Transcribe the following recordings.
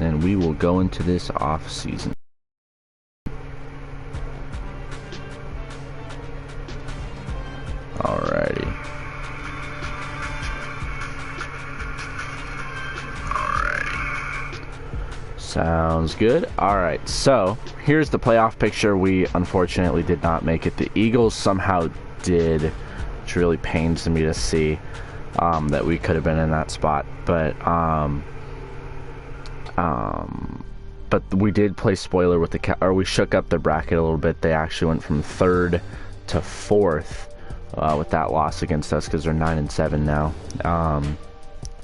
and we will go into this off season. Alrighty. Sounds good. Alright, so here's the playoff picture. We unfortunately did not make it. The Eagles somehow did, which really pains me to see that we could have been in that spot. But we did play spoiler with or we shook up the bracket a little bit. They actually went from 3rd to 4th with that loss against us because they're 9-7 now.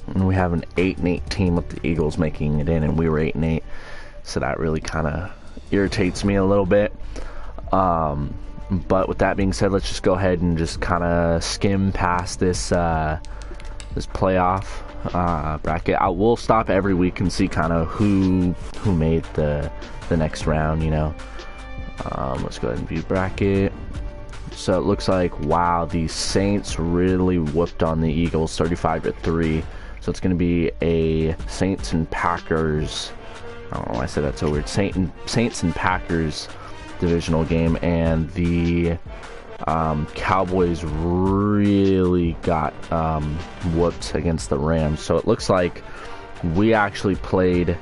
And we have an 8-8 team with the Eagles making it in, and we were 8-8, so that really kind of irritates me a little bit. But with that being said, let's just go ahead and just kind of skim past this this playoff bracket. I will stop every week and see kind of who made the next round. You know, let's go ahead and view bracket. So it looks like, wow, the Saints really whooped on the Eagles 35-3. So it's going to be a Saints and Packers, I don't know why I said that so weird, Saints and Packers divisional game, and the Cowboys really got whooped against the Rams. So it looks like we actually played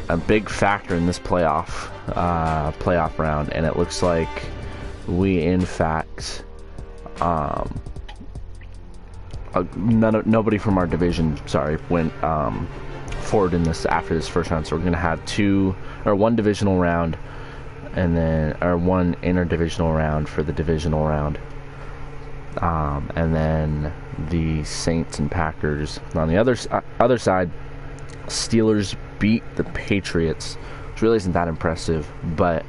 a big factor in this playoff round, and it looks like we in fact nobody from our division, went forward in this after this first round. So we're gonna have one divisional round, and then one interdivisional round for the divisional round, and then the Saints and Packers. On the other side, Steelers beat the Patriots, which really isn't that impressive, but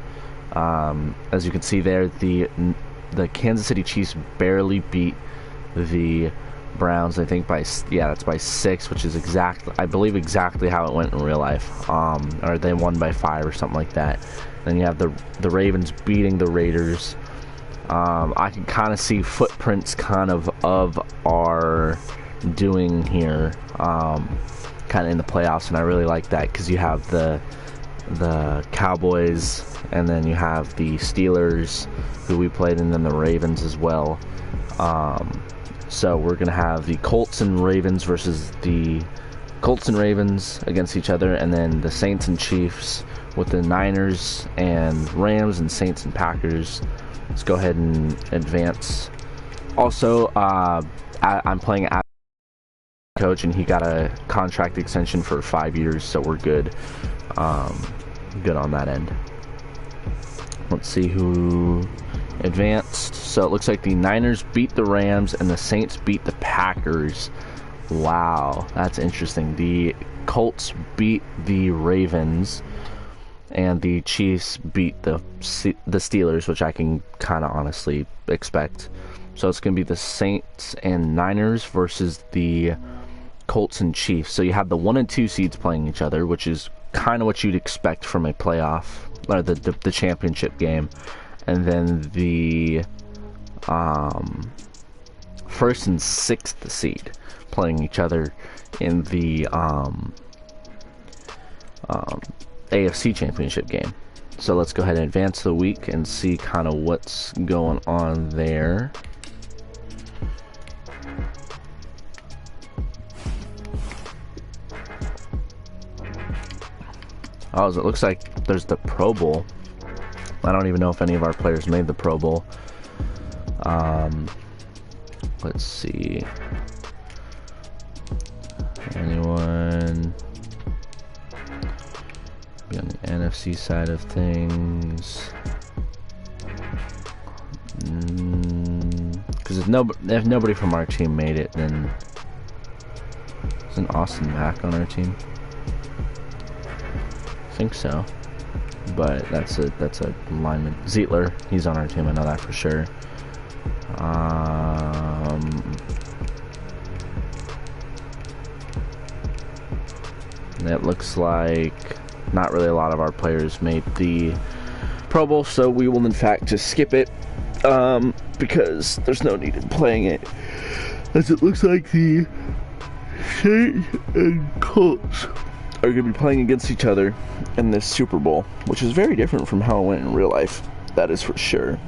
as you can see there, the Kansas City Chiefs barely beat the Browns, I think that's by 6, which is I believe exactly how it went in real life. Or they won by 5 or something like that. Then you have the Ravens beating the Raiders. I can kind of see footprints kind of our doing here, kind of in the playoffs, and I really like that because you have the Cowboys, and then you have the Steelers, who we played, and then the Ravens as well. So we're going to have the Colts and Ravens versus the Colts and Ravens against each other, and then the Saints and Chiefs with the Niners and Rams, and Saints and Packers. Let's go ahead and advance. Also, I'm playing as coach, and he got a contract extension for 5 years, so we're good. Good on that end. Let's see who advanced. So it looks like the Niners beat the Rams and the Saints beat the Packers. Wow, that's interesting. The Colts beat the Ravens, and the Chiefs beat the Steelers, which I can kind of honestly expect. So it's going to be the Saints and Niners versus the Colts and Chiefs. So you have the 1 and 2 seeds playing each other, which is kind of what you'd expect from a playoff, or the championship game. And then the 1st and 6th seed playing each other in the AFC championship game. So let's go ahead and advance the week and see kind of what's going on there. Oh, so it looks like there's the Pro Bowl. I don't even know if any of our players made the Pro Bowl. Let's see. Anyone be on the NFC side of things? Because if nobody from our team made it, then isn't Austin Mack on our team? I think so. But that's a lineman. Zietler, he's on our team, I know that for sure. It looks like not really a lot of our players made the Pro Bowl, so we will in fact just skip it, because there's no need in playing it, as it looks like the Saints and Colts are going to be playing against each other in this Super Bowl, which is very different from how it went in real life. That is for sure.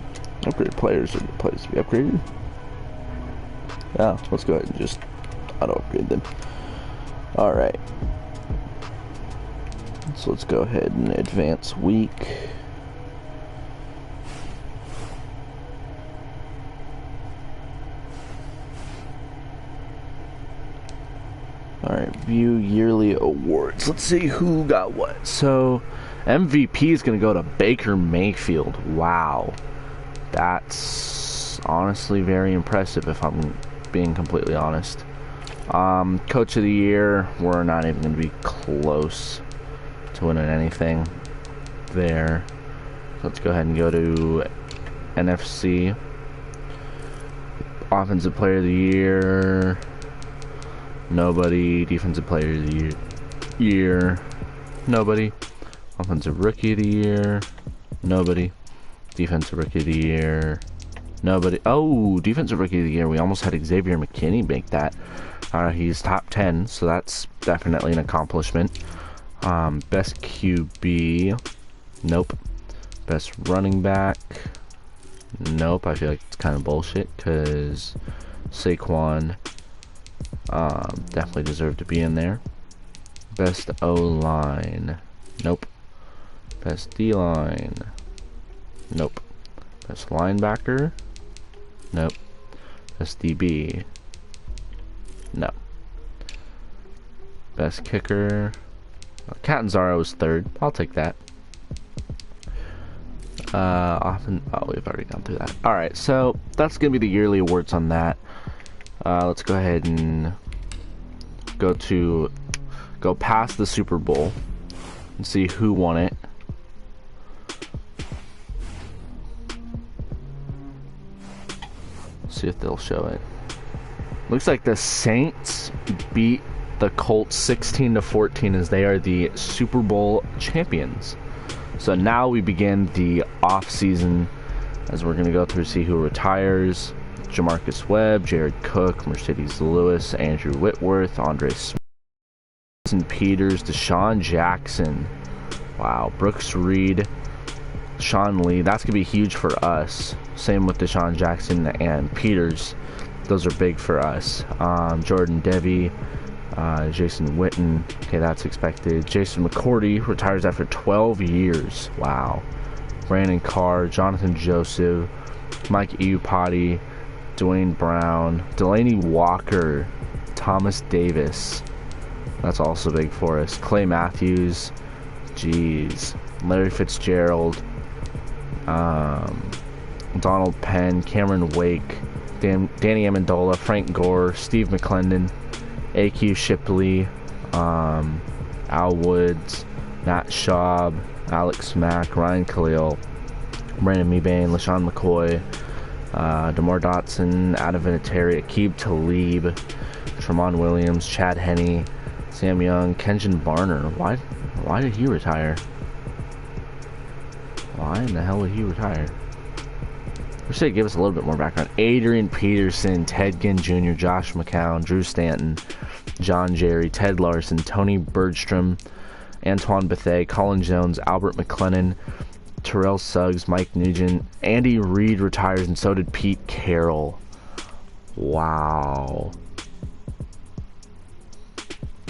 Upgraded players are the players to be upgraded. Yeah, let's go ahead and just auto-upgrade them. Alright. So let's go ahead and advance week. Alright, view yearly awards. Let's see who got what. So, MVP is going to go to Baker Mayfield. Wow. That's honestly very impressive if I'm being completely honest. Coach of the year, we're not even going to be close to winning anything there. So let's go ahead and go to NFC. Offensive player of the year, nobody. Defensive player of the year, nobody. Offensive rookie of the year, nobody. Defensive rookie of the year, nobody. Oh, defensive rookie of the year, we almost had Xavier McKinney make that. He's top 10, so that's definitely an accomplishment. Best QB, nope. Best running back, nope. I feel like it's kind of bullshit because Saquon definitely deserved to be in there. Best O-line, nope. Best D-line, nope. Best linebacker, nope. Best DB, no. Best kicker, Catanzaro was third. I'll take that. Oh, we've already gone through that. Alright, so that's gonna be the yearly awards on that. Let's go ahead and go past the Super Bowl and see who won it. See if they'll show it. Looks like the Saints beat the Colts 16-14 as they are the Super Bowl champions. So now we begin the off season as we're going to go through see who retires. Jamarcus Webb, Jared Cook, Mercedes Lewis, Andrew Whitworth, Andre Smith, Peters, Deshaun Jackson. Wow, Brooks Reed, Sean Lee. That's going to be huge for us. Same with Deshaun Jackson and Peters. Those are big for us. Jordan Devy, Jason Witten. Okay, that's expected. Jason McCourty retires after 12 years. Wow. Brandon Carr, Jonathan Joseph, Mike Iupati, Dwayne Brown, Delaney Walker, Thomas Davis. That's also big for us. Clay Matthews. Jeez. Larry Fitzgerald. Donald Penn, Cameron Wake, Danny Amendola, Frank Gore, Steve McClendon, A.Q. Shipley, Al Woods, Matt Schaub, Alex Mack, Ryan Khalil, Brandon Mebane, LaShawn McCoy, DeMar Dotson, Adam Vinatieri, Aqib Talib, Tremont Williams, Chad Henne, Sam Young, Kenjon Barner. Why did he retire? Why in the hell would he retire? I wish they'd give us a little bit more background. Adrian Peterson, Ted Ginn Jr., Josh McCown, Drew Stanton, John Jerry, Ted Larson, Tony Bergstrom, Antoine Bethea, Colin Jones, Albert McLennan, Terrell Suggs, Mike Nugent. Andy Reid retires, and so did Pete Carroll. Wow.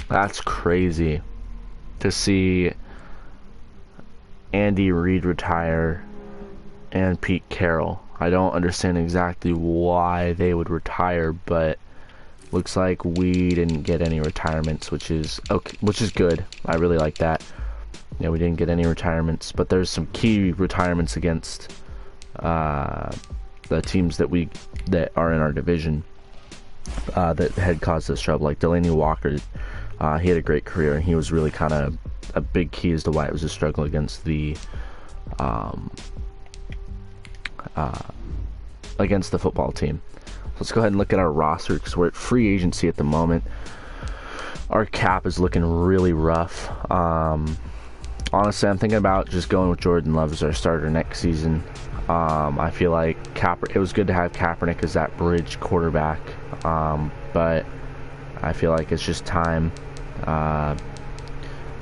That's crazy to see Andy Reid retire and Pete Carroll. I don't understand exactly why they would retire, but looks like we didn't get any retirements, which is okay, which is good. I really like that. Yeah, we didn't get any retirements, but there's some key retirements against the teams that are in our division that had caused us trouble, like Delaney Walker. He had a great career, and he was really kind of a big key as to why it was a struggle against the football team. Let's go ahead and look at our roster because we're at free agency at the moment. Our cap is looking really rough. Honestly, I'm thinking about just going with Jordan Love as our starter next season. I feel like it was good to have Kaepernick as that bridge quarterback, but I feel like it's just time.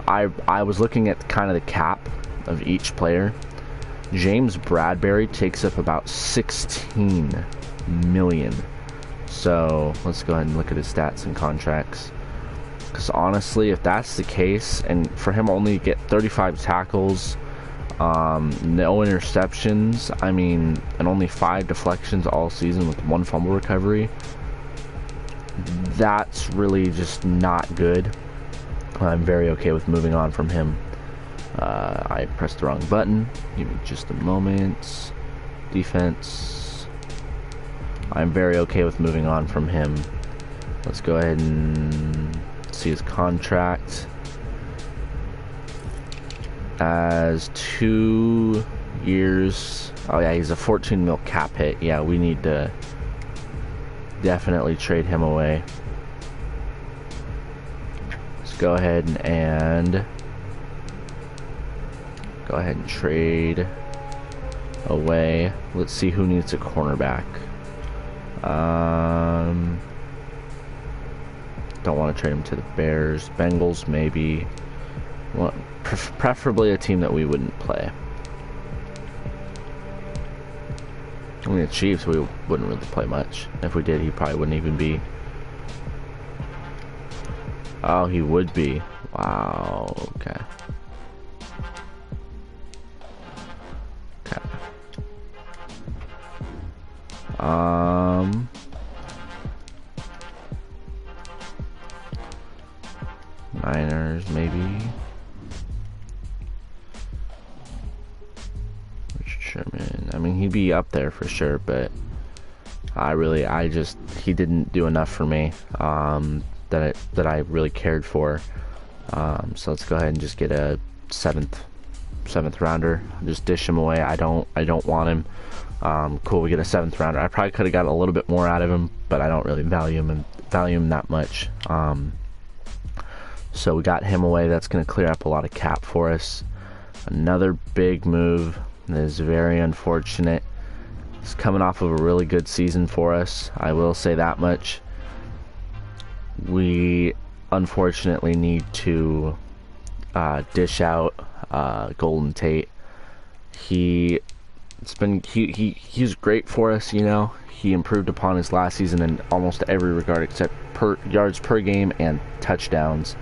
I was looking at kind of the cap of each player. James Bradberry takes up about 16 million. So let's go ahead and look at his stats and contracts. Because honestly, if that's the case, and for him only to get 35 tackles, no interceptions, I mean, and only 5 deflections all season with 1 fumble recovery, that's really just not good. I'm very okay with moving on from him. I pressed the wrong button. Give me just a moment. Defense. I'm very okay with moving on from him. Let's go ahead and see his contract. As 2 years. Oh yeah, he's a 14 mil cap hit. Yeah, we need to definitely trade him away. Let's go ahead and trade away. Let's see who needs a cornerback. Don't want to trade him to the Bears. Bengals maybe. Well, preferably a team that we wouldn't play. I mean, the Chiefs, we wouldn't really play much. If we did, he probably wouldn't even be. Oh, he would be. Wow, okay. Niners, maybe. Richard Sherman. I mean, he'd be up there for sure, but he didn't do enough for me that I really cared for. So let's go ahead and just get a seventh rounder. Just dish him away. I don't want him. Cool, we get a 7th rounder. I probably could have got a little bit more out of him, but I don't really value him that much. So we got him away. That's going to clear up a lot of cap for us. Another big move that is very unfortunate. It's coming off of a really good season for us. I will say that much. We unfortunately need to dish out Golden Tate. He's great for us, you know. He improved upon his last season in almost every regard except yards per game and touchdowns.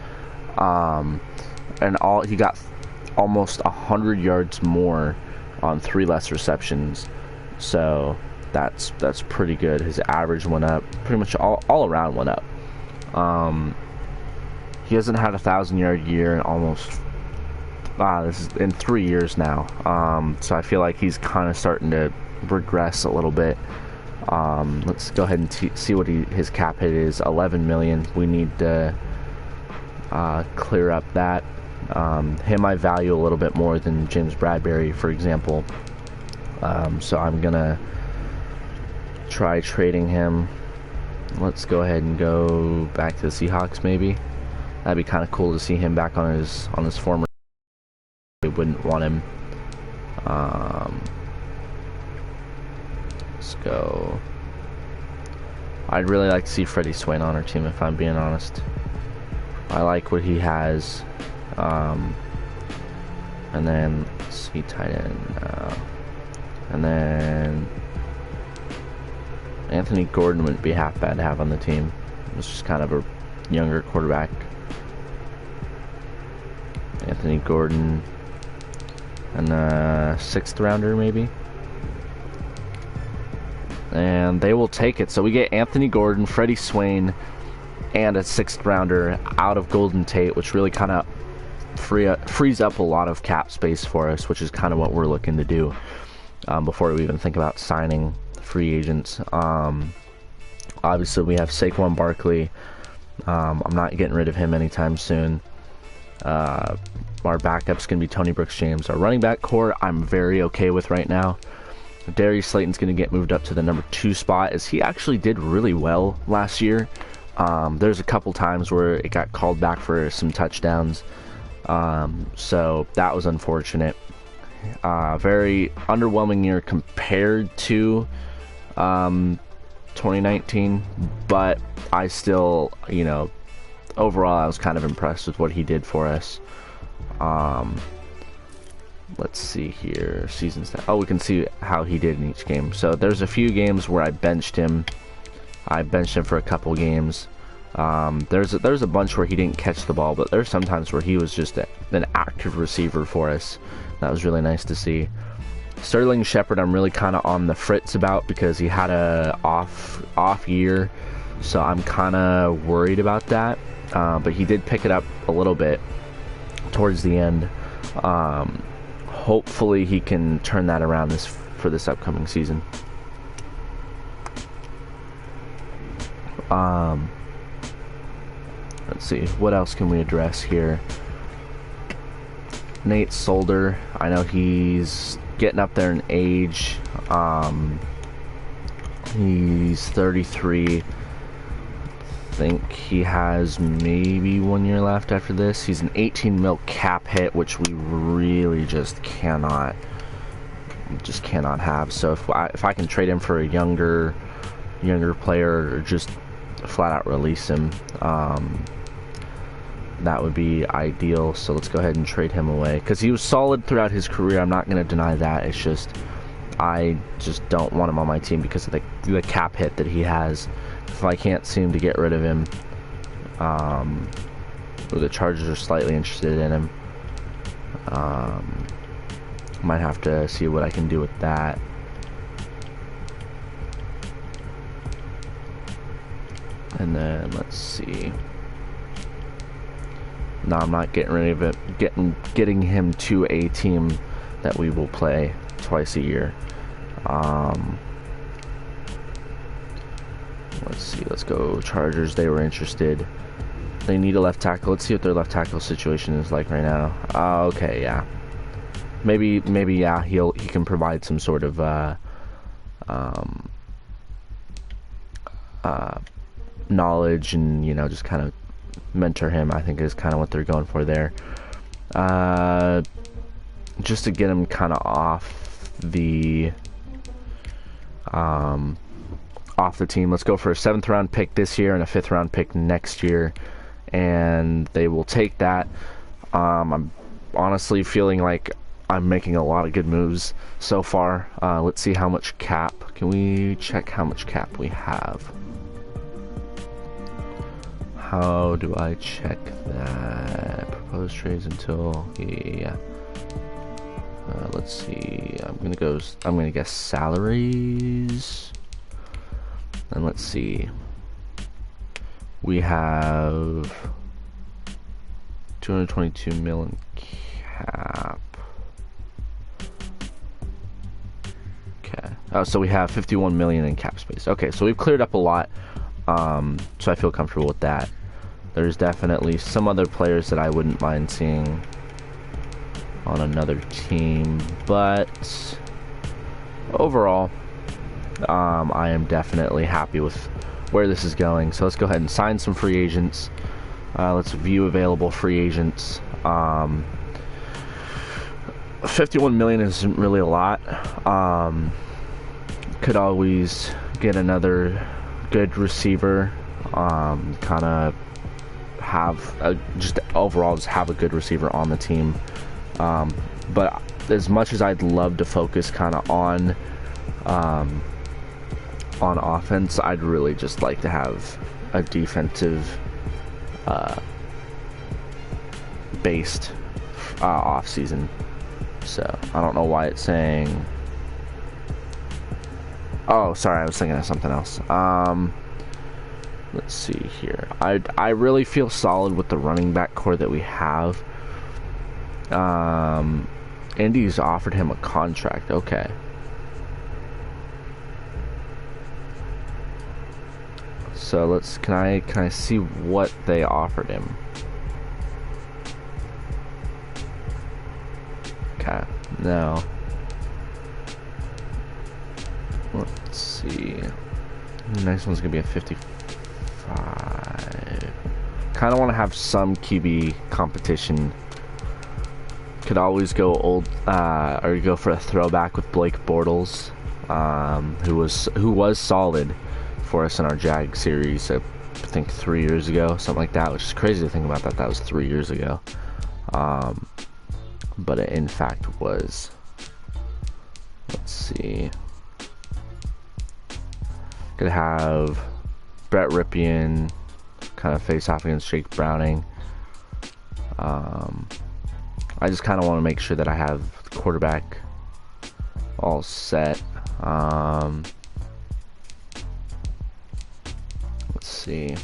He got almost 100 yards more on 3 less receptions. So that's pretty good. His average went up. Pretty much all around went up. He hasn't had a 1,000-yard year in almost this is in 3 years now. So I feel like he's kind of starting to regress a little bit. Let's go ahead and see what his cap hit is. 11 million. We need to clear up that. Him I value a little bit more than James Bradberry, for example. So I'm gonna try trading him. Let's go ahead and go back to the Seahawks maybe. That'd be kind of cool to see him back on his former. We wouldn't want him. Let's go. I'd really like to see Freddie Swain on our team, if I'm being honest. I like what he has. And then let's see, tight end. And then Anthony Gordon wouldn't be half bad to have on the team. It's just kind of a younger quarterback. Anthony Gordon. And a 6th rounder maybe. And they will take it. So we get Anthony Gordon, Freddie Swain, and a 6th rounder out of Golden Tate, which really kind of frees up a lot of cap space for us, which is kind of what we're looking to do before we even think about signing free agents. Obviously, we have Saquon Barkley. I'm not getting rid of him anytime soon. Our backup's going to be Tony Brooks-James. Our running back core, I'm very okay with right now. Darius Slayton's going to get moved up to the number 2 spot, as he actually did really well last year. There's a couple times where it got called back for some touchdowns. So that was unfortunate. Very underwhelming year compared to 2019, but I still, overall I was kind of impressed with what he did for us. Let's see here, season stat. Oh, we can see how he did in each game. So there's a few games where I benched him. I benched him for a couple games. There's a bunch where he didn't catch the ball, but there's sometimes where he was just an active receiver for us. That was really nice to see. Sterling Shepard, I'm really kind of on the fritz about because he had a off year, so I'm kind of worried about that. But he did pick it up a little bit towards the end. Hopefully he can turn that around for this upcoming season. Let's see, what else can we address here? Nate Solder, I know he's getting up there in age. He's 33. I think he has maybe 1 year left after this. He's an 18 mil cap hit, which we really just cannot have. So if I can trade him for a younger player, or just flat out release him, that would be ideal. So let's go ahead and trade him away, because he was solid throughout his career. I'm not going to deny that. It's just I just don't want him on my team because of the cap hit that he has. If I can't seem to get rid of him, the Chargers are slightly interested in him. Might have to see what I can do with that. And then let's see. No, I'm not getting rid of it. Getting him to a team that we will play twice a year. Let's see. Let's go Chargers. They were interested. They need a left tackle. Let's see what their left tackle situation is like right now. Okay, yeah. Maybe, yeah. He can provide some sort of knowledge and, you know, just kind of mentor him. I think is kind of what they're going for there. Just to get him kind of off the team. Let's go for a 7th round pick this year and a 5th round pick next year, and they will take that. I'm honestly feeling like I'm making a lot of good moves so far. Let's see how much cap. Can we check how much cap we have? How do I check that? Proposed trades until, yeah. Let's see. I'm gonna guess salaries. And let's see. We have 222 million cap. Okay. Oh, so we have 51 million in cap space. Okay, so we've cleared up a lot. So I feel comfortable with that. There's definitely some other players that I wouldn't mind seeing on another team, but overall, I am definitely happy with where this is going. So let's go ahead and sign some free agents. Let's view available free agents. 51 million isn't really a lot. Could always get another good receiver. Kind of have just overall just have a good receiver on the team. But as much as I'd love to focus kind of on offense, I'd really just like to have a defensive based off season. So I don't know why it's saying. Oh, sorry, I was thinking of something else. Let's see here. I really feel solid with the running back core that we have. Indy's offered him a contract. Okay. So can I see what they offered him? Okay. No. Let's see. The next one's gonna be a 55. Kind of want to have some QB competition. Could always go old, or go for a throwback with Blake Bortles, who was solid for us in our Jag series. I think 3 years ago, something like that, which is crazy to think about that. That was 3 years ago. but it in fact was. Let's see. Could have Brett Ripien kind of face off against Jake Browning. I just kind of want to make sure that I have the quarterback all set. Let's see.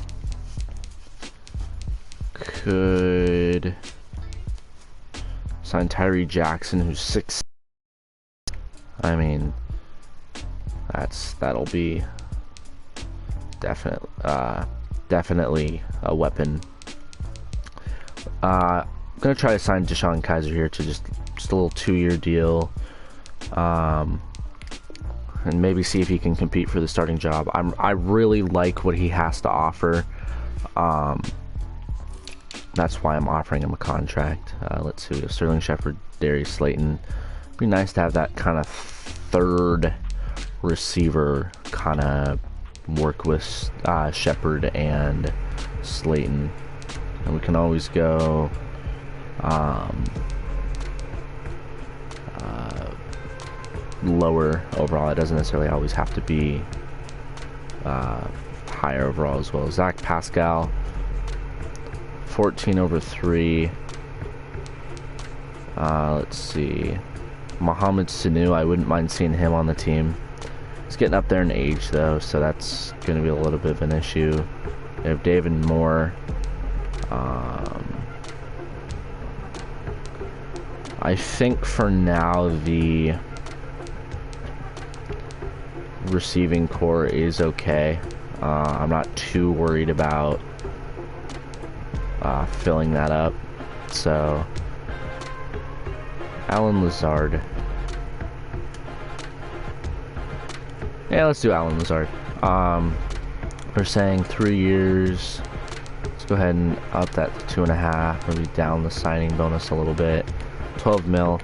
Could sign Tyree Jackson, who's 6. I mean, that'll be definitely a weapon. I'm gonna try to sign Deshaun Kaiser here to just a little 2-year deal, and maybe see if he can compete for the starting job. I really like what he has to offer. That's why I'm offering him a contract. Let's see, we have Sterling Shepard, Darius Slayton. It'd be nice to have that kind of third receiver kind of work with Shepard and Slayton, and we can always go lower overall. It doesn't necessarily always have to be higher overall as well. Zach Pascal, 14/3. Let's see, Mohamed Sanu, I wouldn't mind seeing him on the team. He's getting up there in age though, so that's going to be a little bit of an issue. We have David Moore. I think for now the receiving core is okay. I'm not too worried about filling that up. So Alan Lazard. Yeah, let's do Alan Lazard. We're saying 3 years. Let's go ahead and up that to 2.5. Maybe down the signing bonus a little bit. 12 mil.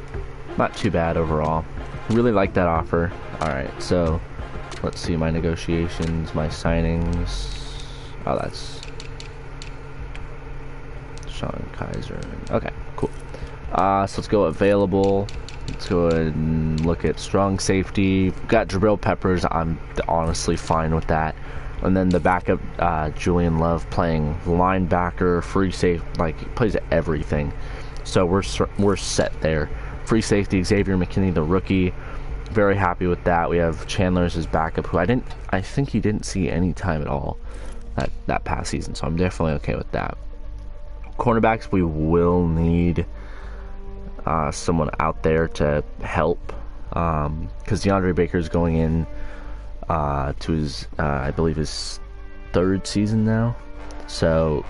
Not too bad overall. Really like that offer. Alright, so let's see my negotiations, my signings. Oh, that's Sean Kaiser. Okay, cool. So let's go available. Let's go ahead and look at strong safety. We've got Jabril Peppers. I'm honestly fine with that. And then the backup, Julian Love, playing linebacker, free safety, like he plays everything. So we're set there. Free safety, Xavier McKinney, the rookie. Very happy with that. We have Chandler as his backup, who I think he didn't see any time at all that past season. So I'm definitely okay with that. Cornerbacks, we will need someone out there to help, because DeAndre Baker is going in to his, I believe, his 3rd season now. So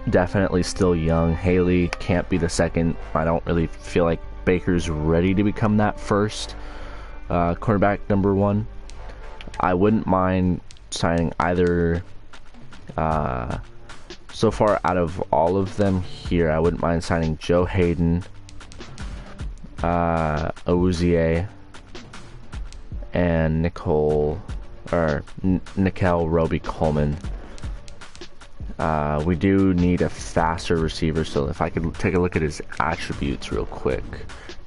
definitely still young. Haley can't be the second. I don't really feel like Baker's ready to become that first cornerback number 1. I wouldn't mind signing either. So far out of all of them here, I wouldn't mind signing Joe Hayden, Awuzie, and Nickel Roby Coleman. We do need a faster receiver, so if I could take a look at his attributes real quick.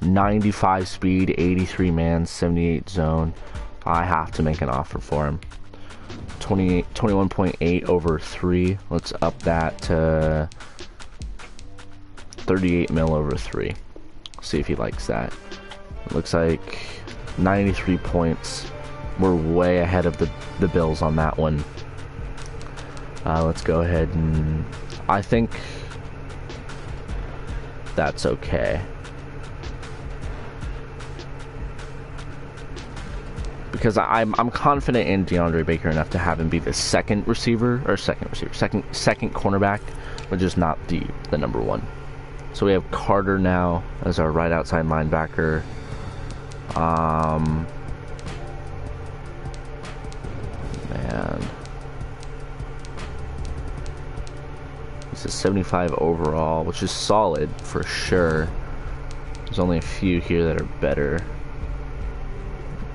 95 speed, 83 man, 78 zone. I have to make an offer for him. 21.8/3. Let's up that to 38 mil over 3. See if he likes that. It looks like 93 points. We're way ahead of the Bills on that one. Let's go ahead and I think that's okay. Because I'm confident in DeAndre Baker enough to have him be the second cornerback, but just not the number 1. So we have Carter now as our right outside linebacker. Man, this is 75 overall, which is solid for sure. There's only a few here that are better.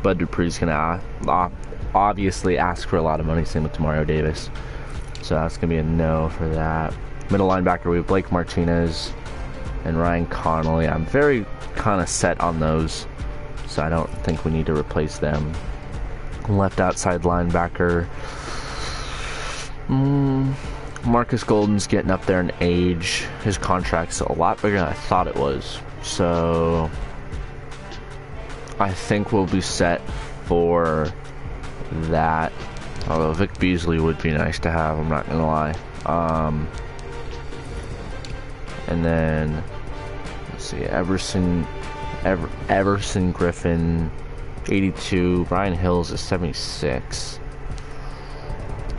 Bud Dupree's gonna obviously ask for a lot of money, same with Tamario Davis. So that's gonna be a no for that. Middle linebacker, we have Blake Martinez. and Ryan Connolly. I'm very kind of set on those, so I don't think we need to replace them. Left outside linebacker. Marcus Golden's getting up there in age. His contract's a lot bigger than I thought it was. So I think we'll be set for that. Although Vic Beasley would be nice to have, I'm not gonna lie. And then let's see, Everson Griffin, 82. Brian Hills is 76.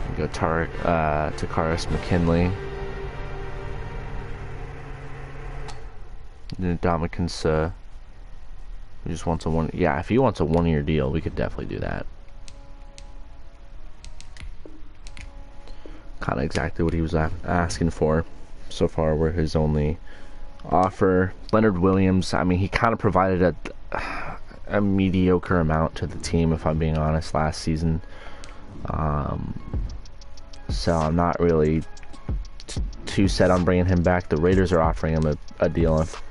We go Takaris McKinley. Dominican he just wants a one. Yeah, if he wants a 1-year deal, we could definitely do that. Kind of exactly what he was asking for. So far, we're his only offer. Leonard Williams, I mean, he kind of provided a mediocre amount to the team, if I'm being honest, last season. So I'm not really too set on bringing him back. The Raiders are offering him a deal. If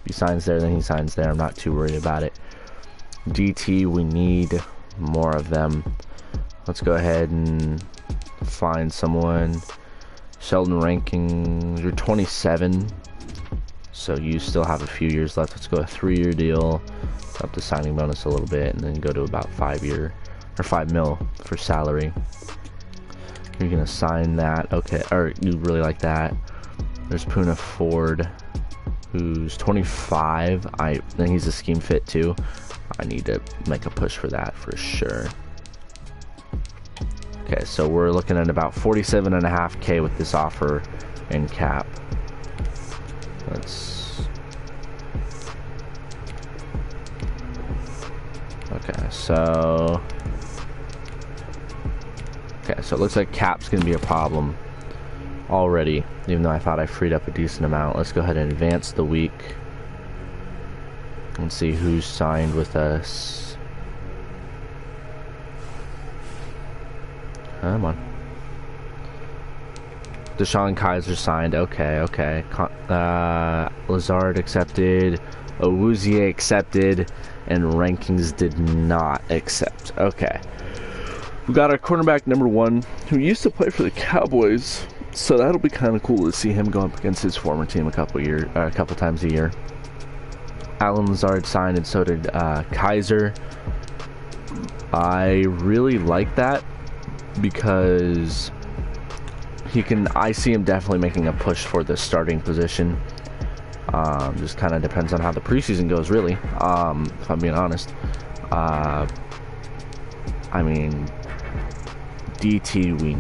he signs there, then he signs there. I'm not too worried about it. DT, we need more of them. Let's go ahead and find someone. Sheldon Rankins, you're 27, so you still have a few years left. Let's go a 3-year deal, up the signing bonus a little bit, and then go to about 5 mil for salary. You're gonna sign that, okay? Or you really like that? There's Poona Ford, who's 25. Then he's a scheme fit too. I need to make a push for that for sure. Okay, so we're looking at about 47.5K with this offer and cap. Okay, so it looks like cap's gonna be a problem already, even though I thought I freed up a decent amount. Let's go ahead and advance the week and see who's signed with us. Come on. Deshaun Kaiser signed. Okay. Lazard accepted. Owuzie accepted. And Rankings did not accept. Okay. We got our cornerback number 1, who used to play for the Cowboys. So that'll be kind of cool to see him go up against his former team a couple times a year. Alan Lazard signed, and so did Kaiser. I really like that, because I see him definitely making a push for the starting position. Just kind of depends on how the preseason goes, really, if I'm being honest. I mean, DT we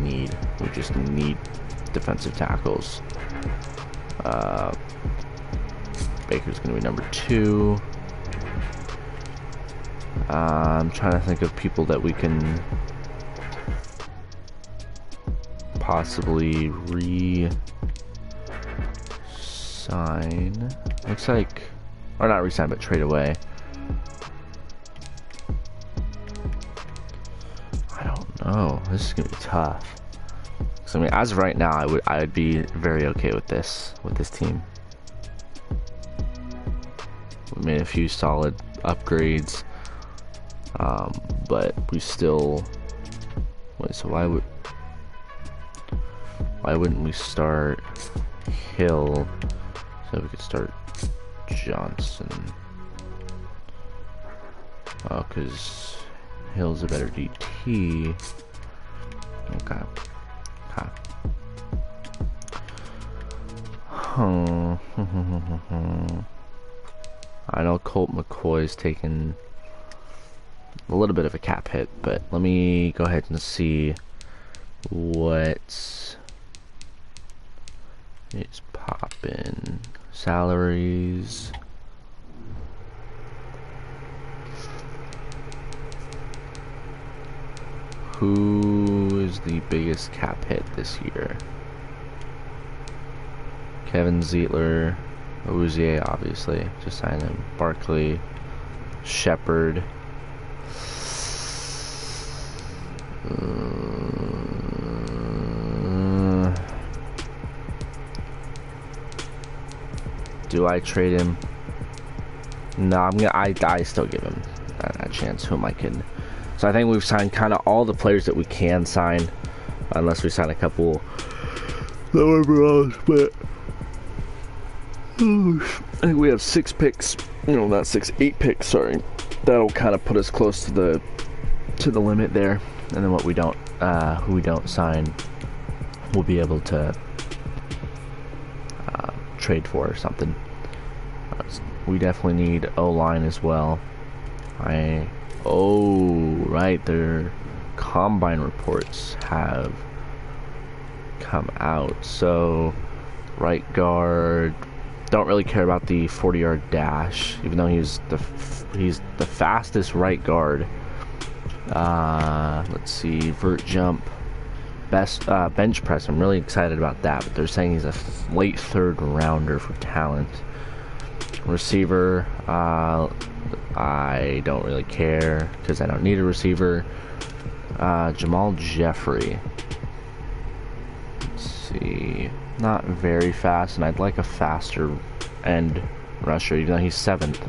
just need defensive tackles. Baker's gonna be number 2. I'm trying to think of people that we can possibly re-sign. Looks like, or not re-sign, but trade away. I don't know. This is gonna be tough. So I mean, as of right now, I would be very okay with this team. We made a few solid upgrades, but we still. Wait, so why wouldn't we start Hill so we could start Johnson? Oh, because Hill's a better DT. Okay. I know Colt McCoy's taken a little bit of a cap hit, but let me go ahead and see what is poppin'. Salaries. Who is the biggest cap hit this year? Kevin Zeitler, Owuzie, obviously, just signed him. Barkley, Shepard. Do I trade him? No, I still give him a chance. Who am I kidding? So I think we've signed kind of all the players that we can sign, unless we sign a couple that were but I think we have 6 picks. No, not 6, 8 picks. Sorry, that'll kind of put us close to the limit there. And then what we don't, who we don't sign, we'll be able to trade for or something. We definitely need O-line as well. Right, their combine reports have come out. So, right guard, don't really care about the 40-yard dash, even though he's the fastest right guard. Let's see, vert jump, best bench press. I'm really excited about that, but they're saying he's a late 3rd rounder for talent. Receiver, I don't really care because I don't need a receiver. Jamal Jeffrey, let's see, not very fast, and I'd like a faster end rusher, even though he's 7th.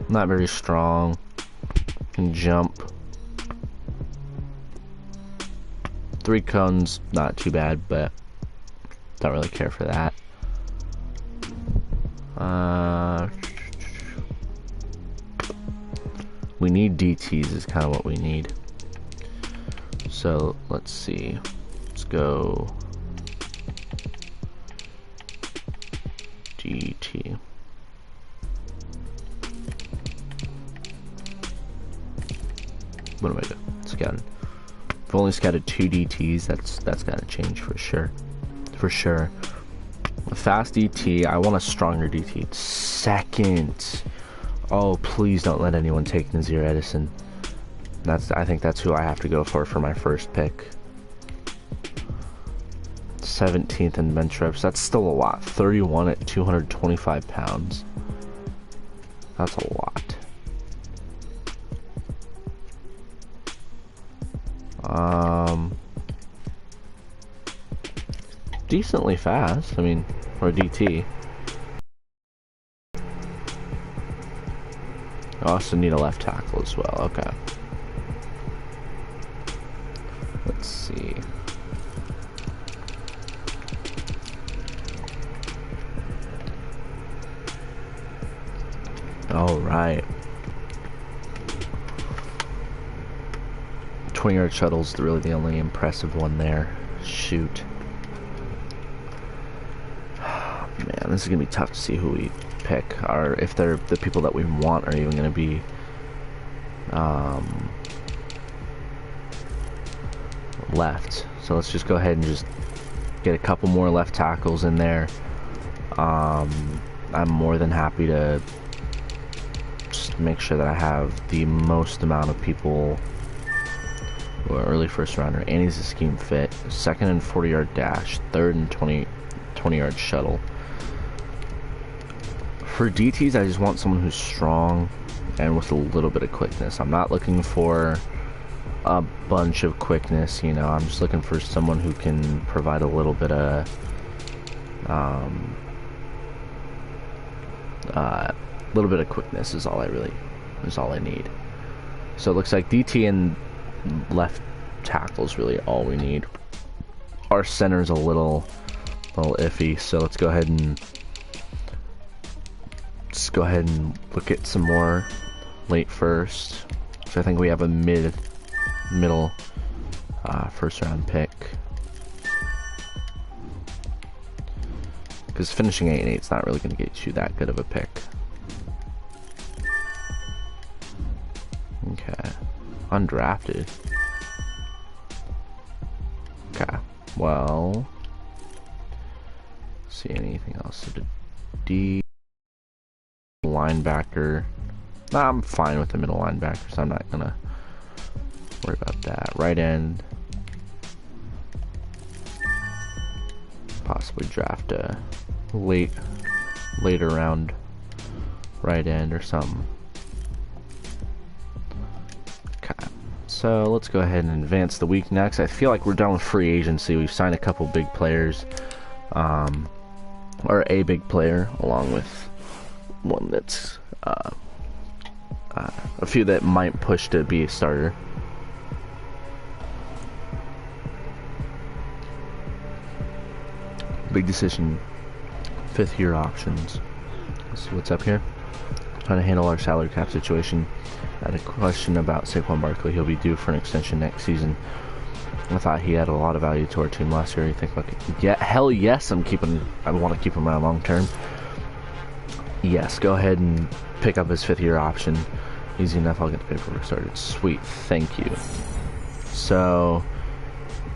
Not very strong, can jump. 3 cones, not too bad, but don't really care for that. We need DTs is kind of what we need. So let's see. Let's go DT. What am I doing? Scouting. I've only scouted 2 DTs. That's gotta change for sure. For sure. A fast DT. I want a stronger DT. 2nd. Oh, please don't let anyone take Nazir Edison. I think that's who I have to go for my first pick. 17th in bench reps. That's still a lot. 31 at 225 pounds. That's a lot. Decently fast. I mean, for a DT. I also need a left tackle as well. Okay. Let's see. All right. 20-yard shuttle's really the only impressive one there. Shoot. Man, this is gonna be tough to see who we pick, or if they're the people that we want are even gonna be left. So let's just go ahead and just get a couple more left tackles in there. I'm more than happy to just make sure that I have the most amount of people who are early 1st rounder, and he's a scheme fit. 2nd and 40-yard dash, 3rd and 20-yard shuttle. For DTs, I just want someone who's strong and with a little bit of quickness. I'm not looking for a bunch of quickness, you know. I'm just looking for someone who can provide a little bit of quickness is all I need. So it looks like DT and left tackle is really all we need. Our center's a little iffy, so let's go ahead and look at some more late 1st. So I think we have a middle 1st round pick, because finishing 8 and 8 is not really going to get you that good of a pick. Okay, undrafted. Okay, well, see anything else? So the D linebacker. Nah, I'm fine with the middle linebacker, so I'm not gonna worry about that. Right end. Possibly draft a later round right end or something. Okay, let's So let's go ahead and advance the week next. I feel like we're done with free agency. We've signed a couple big players, or a big player, along with one that's a few that might push to be a starter. Big decision. 5th year options. Let's see what's up here. Trying to handle our salary cap situation. I had a question about Saquon Barkley. He'll be due for an extension next season. I thought he had a lot of value to our team last year. You think, like, yeah, hell yes, I want to keep him around long term. Yes, go ahead and pick up his 5th year option. Easy enough. I'll get the paperwork started. Sweet, thank you. So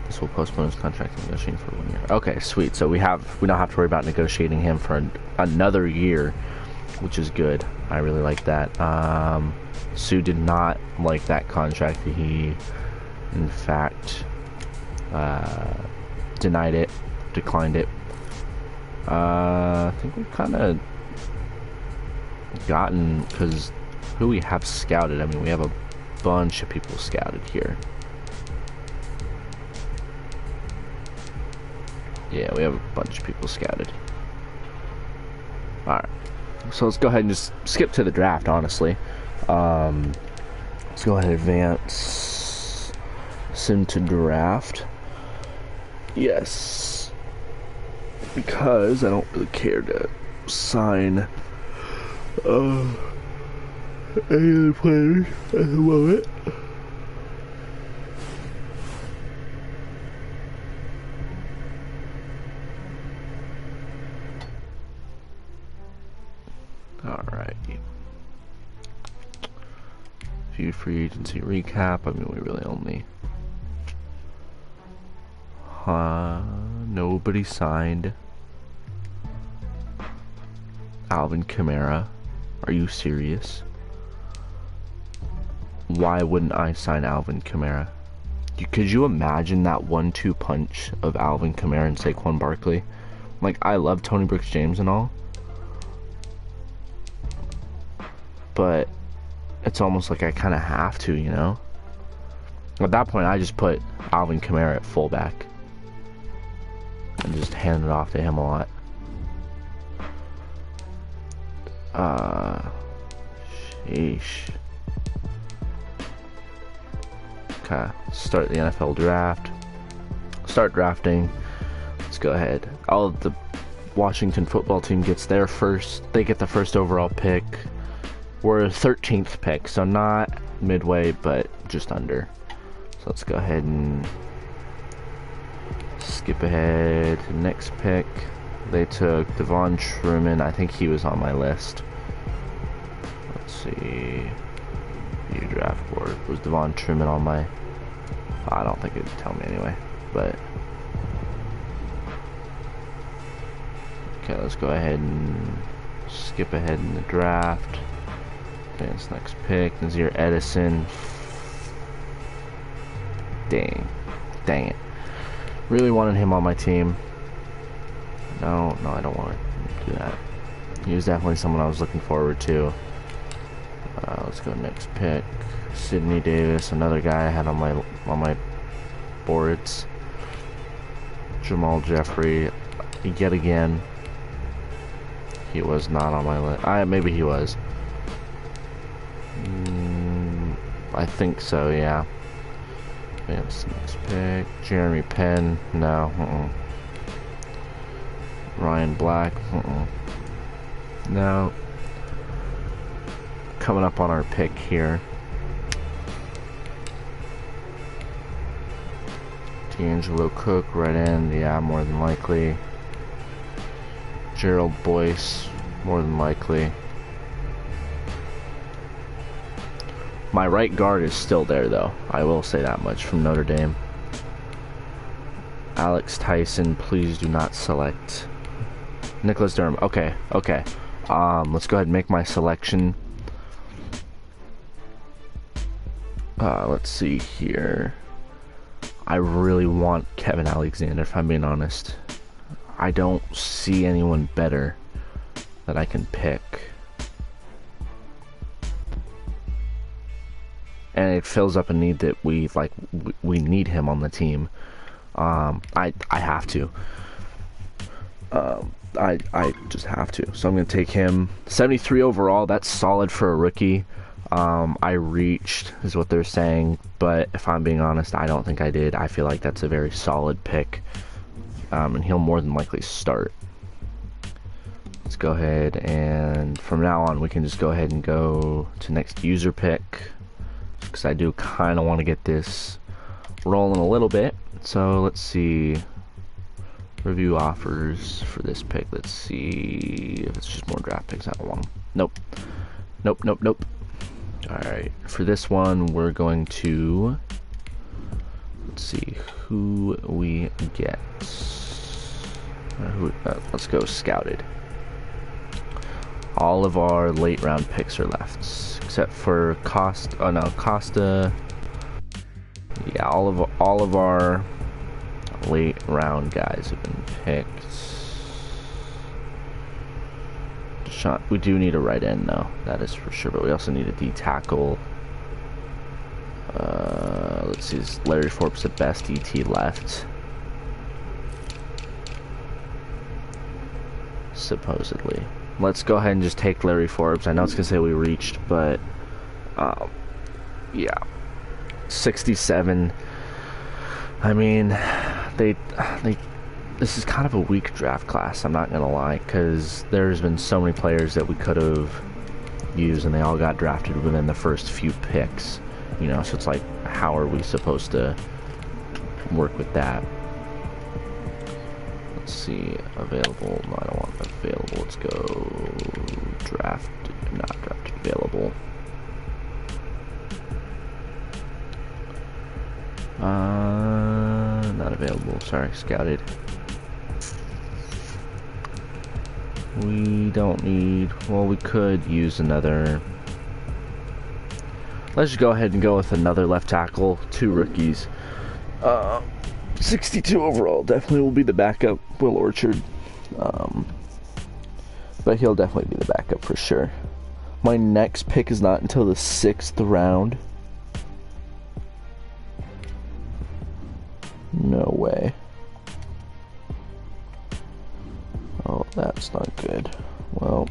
this will postpone his contract negotiating for 1 year. Okay, sweet. So we don't have to worry about negotiating him for another year, which is good. I really like that. Sue did not like that contract. He, in fact, declined it. I think we've kind of gotten, because who we have scouted, I mean, we have a bunch of people scouted here. Yeah, we have a bunch of people scouted. Alright. So let's go ahead and just skip to the draft, honestly. Let's go ahead and advance into draft. Yes. Because I don't really care to sign any of the players at the moment. Alright. View free agency recap. I mean, we really only... nobody signed Alvin Kamara. Are you serious? Why wouldn't I sign Alvin Kamara? Could you imagine that 1-2 punch of Alvin Kamara and Saquon Barkley? Like, I love Tony Brooks James and all, but it's almost like I kind of have to, you know? At that point, I just put Alvin Kamara at fullback and just hand it off to him a lot. Sheesh. Okay, start the NFL draft. Start drafting. Let's go ahead. All of the Washington football team gets their first. They get the first overall pick. We're 13th pick, so not midway, but just under. So let's go ahead and skip ahead to the next pick. They took Devon Truman. I think he was on my list. Let's see. View draft board. Was Devon Truman on my... I don't think it would tell me anyway, but... Okay, let's go ahead and skip ahead in the draft. Advance next pick. Nazir Edison. Dang it. Really wanted him on my team. No, I don't want to do that. He was definitely someone I was looking forward to. Let's go next pick. Sidney Davis, another guy I had on my boards. Jamal Jeffrey, yet again. He was not on my list. Maybe he was. I think so, yeah. Advance next pick. Jeremy Penn, no. Ryan Black, no. Coming up on our pick here. D'Angelo Cook, right end, yeah, more than likely. Gerald Boyce, more than likely. My right guard is still there, though. I will say that much, from Notre Dame. Alex Tyson, please do not select. Nicholas Durham, okay. Let's go ahead and make my selection. Let's see here. I really want Kevin Alexander, if I'm being honest. I don't see anyone better that I can pick. and it fills up a need that we need him on the team. I have to. I just have to. So I'm going to take him. 73 overall. That's solid for a rookie. I reached, is what they're saying, but if I'm being honest, I don't think I did. I feel like that's a very solid pick, and he'll more than likely start. Let's go ahead, and from now on, we can just go ahead and go to next user pick, because I do kind of want to get this rolling a little bit. So let's see. Review offers for this pick. Let's see if it's just more draft picks. I don't want them. Nope. Nope, nope, nope. Alright, for this one, we're going to, let's see who we get. Let's go scouted. All of our late round picks are left, except for Costa. Yeah, all of our late round guys have been picked. We do need a right end though, that is for sure, but we also need a D tackle. Let's see, is Larry Forbes the best DT left? Supposedly. Let's go ahead and just take Larry Forbes. I know it's gonna say we reached, but yeah, 67. I mean, this is kind of a weak draft class, I'm not gonna lie, because there's been so many players that we could have used and they all got drafted within the first few picks, you know, so it's like, how are we supposed to work with that? Let's see, available. No, I don't want available. Let's go not drafted, available. Not available, sorry, scouted. We don't need, well, we could use another. Let's just go ahead and go with another left tackle, 2 rookies. 62 overall, definitely will be the backup, Will Orchard. But he'll definitely be the backup for sure. My next pick is not until the 6th round. No way. Oh, that's not good. Well,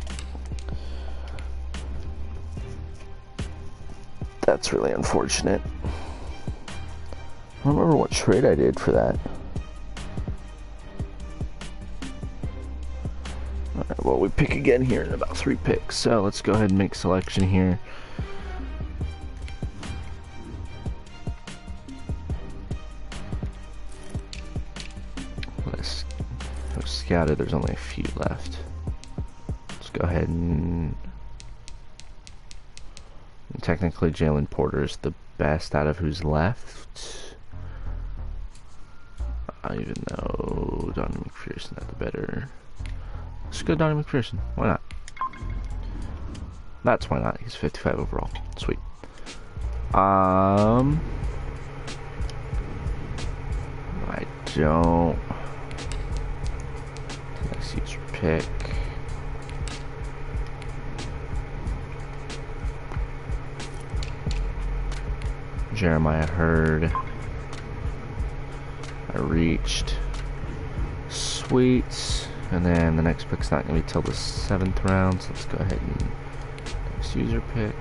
that's really unfortunate. I don't remember what trade I did for that. Alright, well, we pick again here in about 3 picks, so let's go ahead and make selection here. Scouted, there's only a few left. Let's go ahead and technically Jalen Porter is the best out of who's left. Even though Donnie McPherson had the better. Let's go Donnie McPherson. Why not? That's why not. He's 55 overall. Sweet. I don't. Next user pick. Jeremiah Hurd. I reached. Sweet. And then the next pick's not going to be till the 7th round, so let's go ahead and next user pick.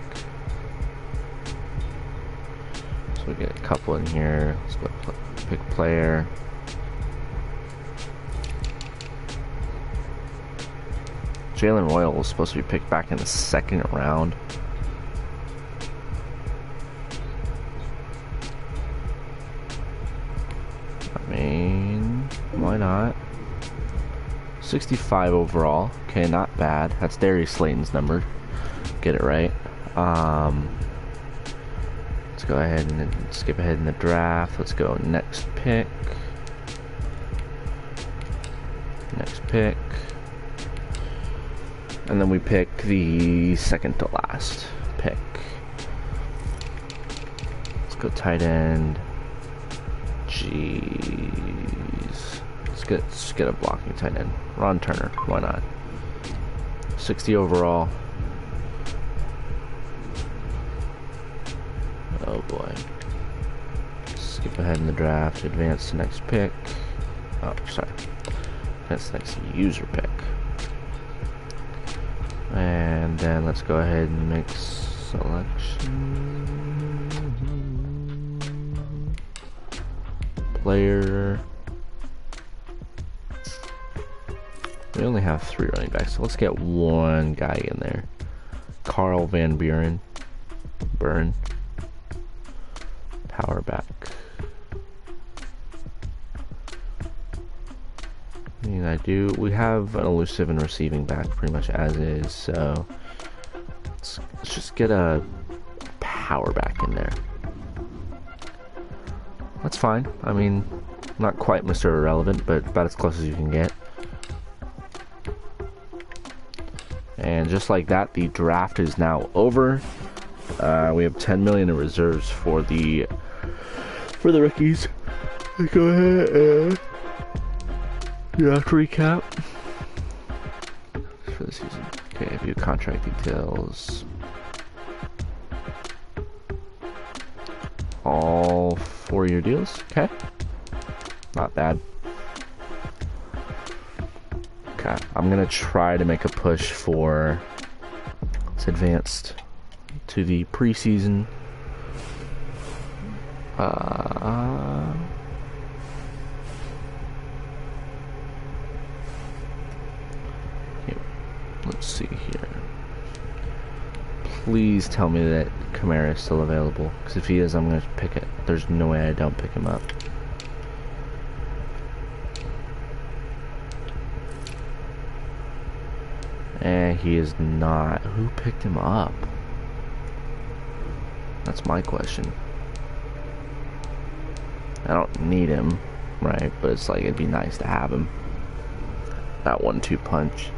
So we get a couple in here. Let's go pick player. Jalen Royal was supposed to be picked back in the 2nd round. I mean, why not? 65 overall. Okay, not bad. That's Darius Slayton's number. Get it right. Let's go ahead and skip ahead in the draft. Let's go next pick. Next pick. And then we pick the 2nd to last pick. Let's go tight end. Jeez. Let's get a blocking tight end. Ron Turner. Why not? 60 overall. Oh boy. Skip ahead in the draft, advance to next pick. Oh, sorry. Advance to next user pick. And then let's go ahead and make selection. Player. We only have 3 running backs, so let's get one guy in there. Carl Van Buren. Power back. I mean, we have an elusive and receiving back pretty much as is, so let's just get a power back in there. That's fine. I mean, not quite Mr. Irrelevant, but about as close as you can get. And just like that, the draft is now over. We have 10 million in reserves for the rookies. Go ahead and draft recap for the season. Okay, view contract details. All 4-year deals. Okay, not bad. Okay, I'm gonna try to make a push for it's advanced to the preseason. Let's see here. Please tell me that Kamara is still available, because if he is, I'm gonna pick it. There's no way I don't pick him up. And he is not. Who picked him up? That's my question. I don't need him, right? But it's like, it'd be nice to have him. That 1-2 punch.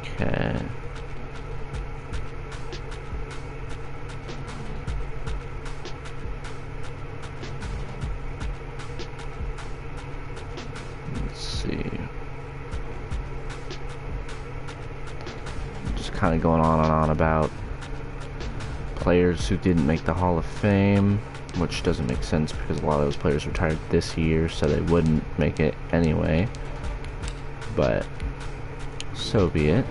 Okay. Let's see. Just kind of going on and on about players who didn't make the Hall of Fame, which doesn't make sense because a lot of those players retired this year, so they wouldn't make it anyway. But so be it.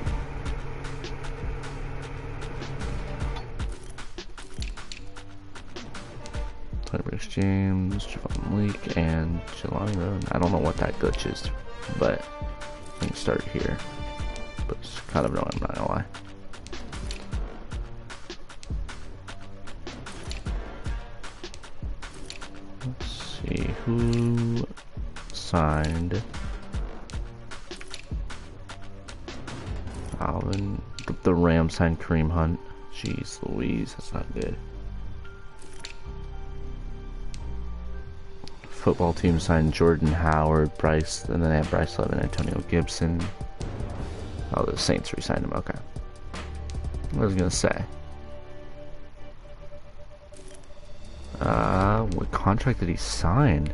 Bruce James, Javon Leak, and Jelani Road. I don't know what that glitch is, but I can start here. But it's kind of annoying, I'm not gonna lie. Let's see who signed Alvin. The Rams signed Kareem Hunt. Jeez Louise, that's not good. Football team signed Jordan Howard, Bryce, and then they have Bryce Love and Antonio Gibson. Oh, the Saints re-signed him, okay. What was I gonna say? What contract did he sign?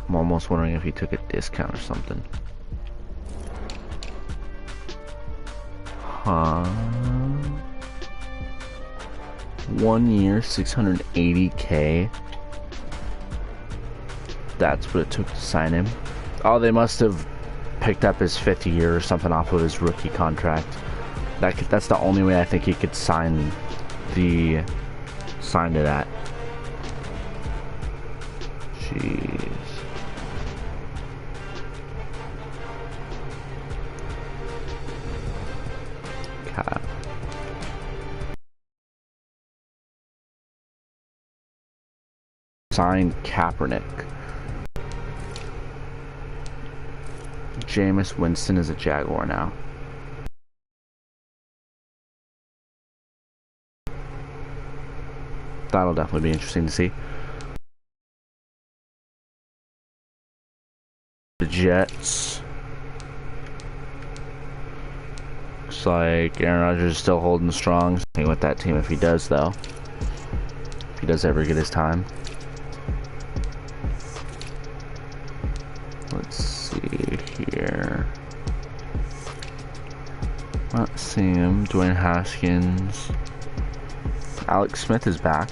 I'm almost wondering if he took a discount or something. Huh? 1 year, 680K. That's what it took to sign him. Oh, they must have picked up his 5th year or something off of his rookie contract. That's the only way I think he could sign to that. Jeez. Okay. Signed Kaepernick. Jameis Winston is a Jaguar now. That'll definitely be interesting to see. The Jets. Looks like Aaron Rodgers is still holding strong with that team if he does, though. If he does ever get his time. Let's see here. Not seeing him. Dwayne Haskins. Alex Smith is back.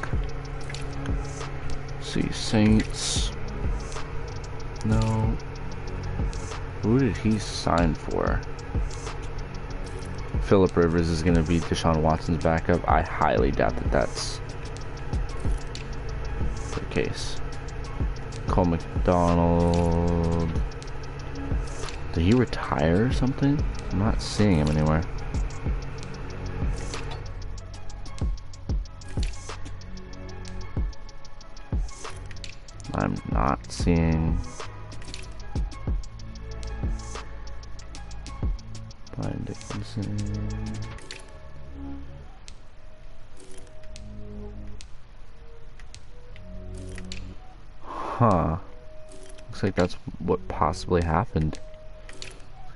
Let's see, Saints. No. Who did he sign for? Phillip Rivers is going to be Deshaun Watson's backup. I highly doubt that that's the case. Colt McDonald. Did he retire or something? I'm not seeing him anywhere. I'm not seeing. Brian Dickinson. Huh. Looks like that's what possibly happened.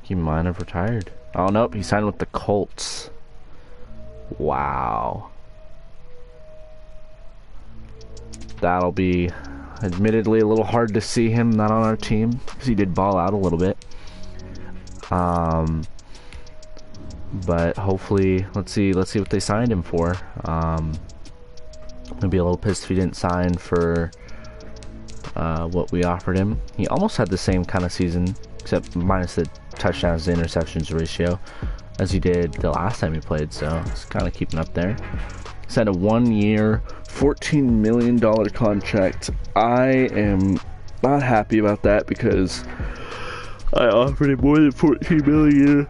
He might have retired. Oh, nope. He signed with the Colts. Wow. That'll be admittedly a little hard to see him not on our team because he did ball out a little bit. But hopefully, let's see what they signed him for. I'd be a little pissed if he didn't sign for what we offered him. He almost had the same kind of season, except minus the touchdowns to interceptions ratio, as he did the last time he played. So it's kind of keeping up there. He's had a 1-year, $14 million contract. I am not happy about that because I offered him more than $14 million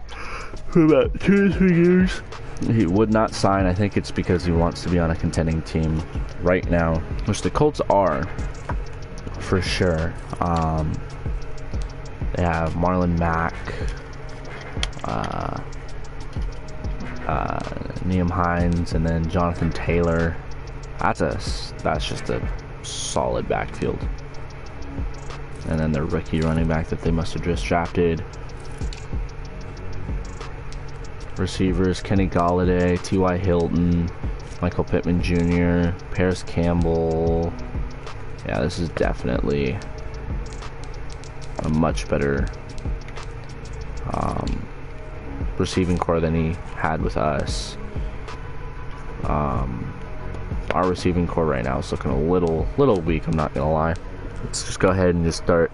for about 2 or 3 years. He would not sign. I think it's because he wants to be on a contending team right now, which the Colts are for sure. They have Marlon Mack, Nyheim Hines, and then Jonathan Taylor. That's just a solid backfield. And then their rookie running back that they must have just drafted. Receivers: Kenny Golladay, T.Y. Hilton, Michael Pittman Jr., Paris Campbell. Yeah, this is definitely a much better receiving core than he had with us. Our receiving core right now is looking a little weak, I'm not gonna lie. Let's just go ahead and just start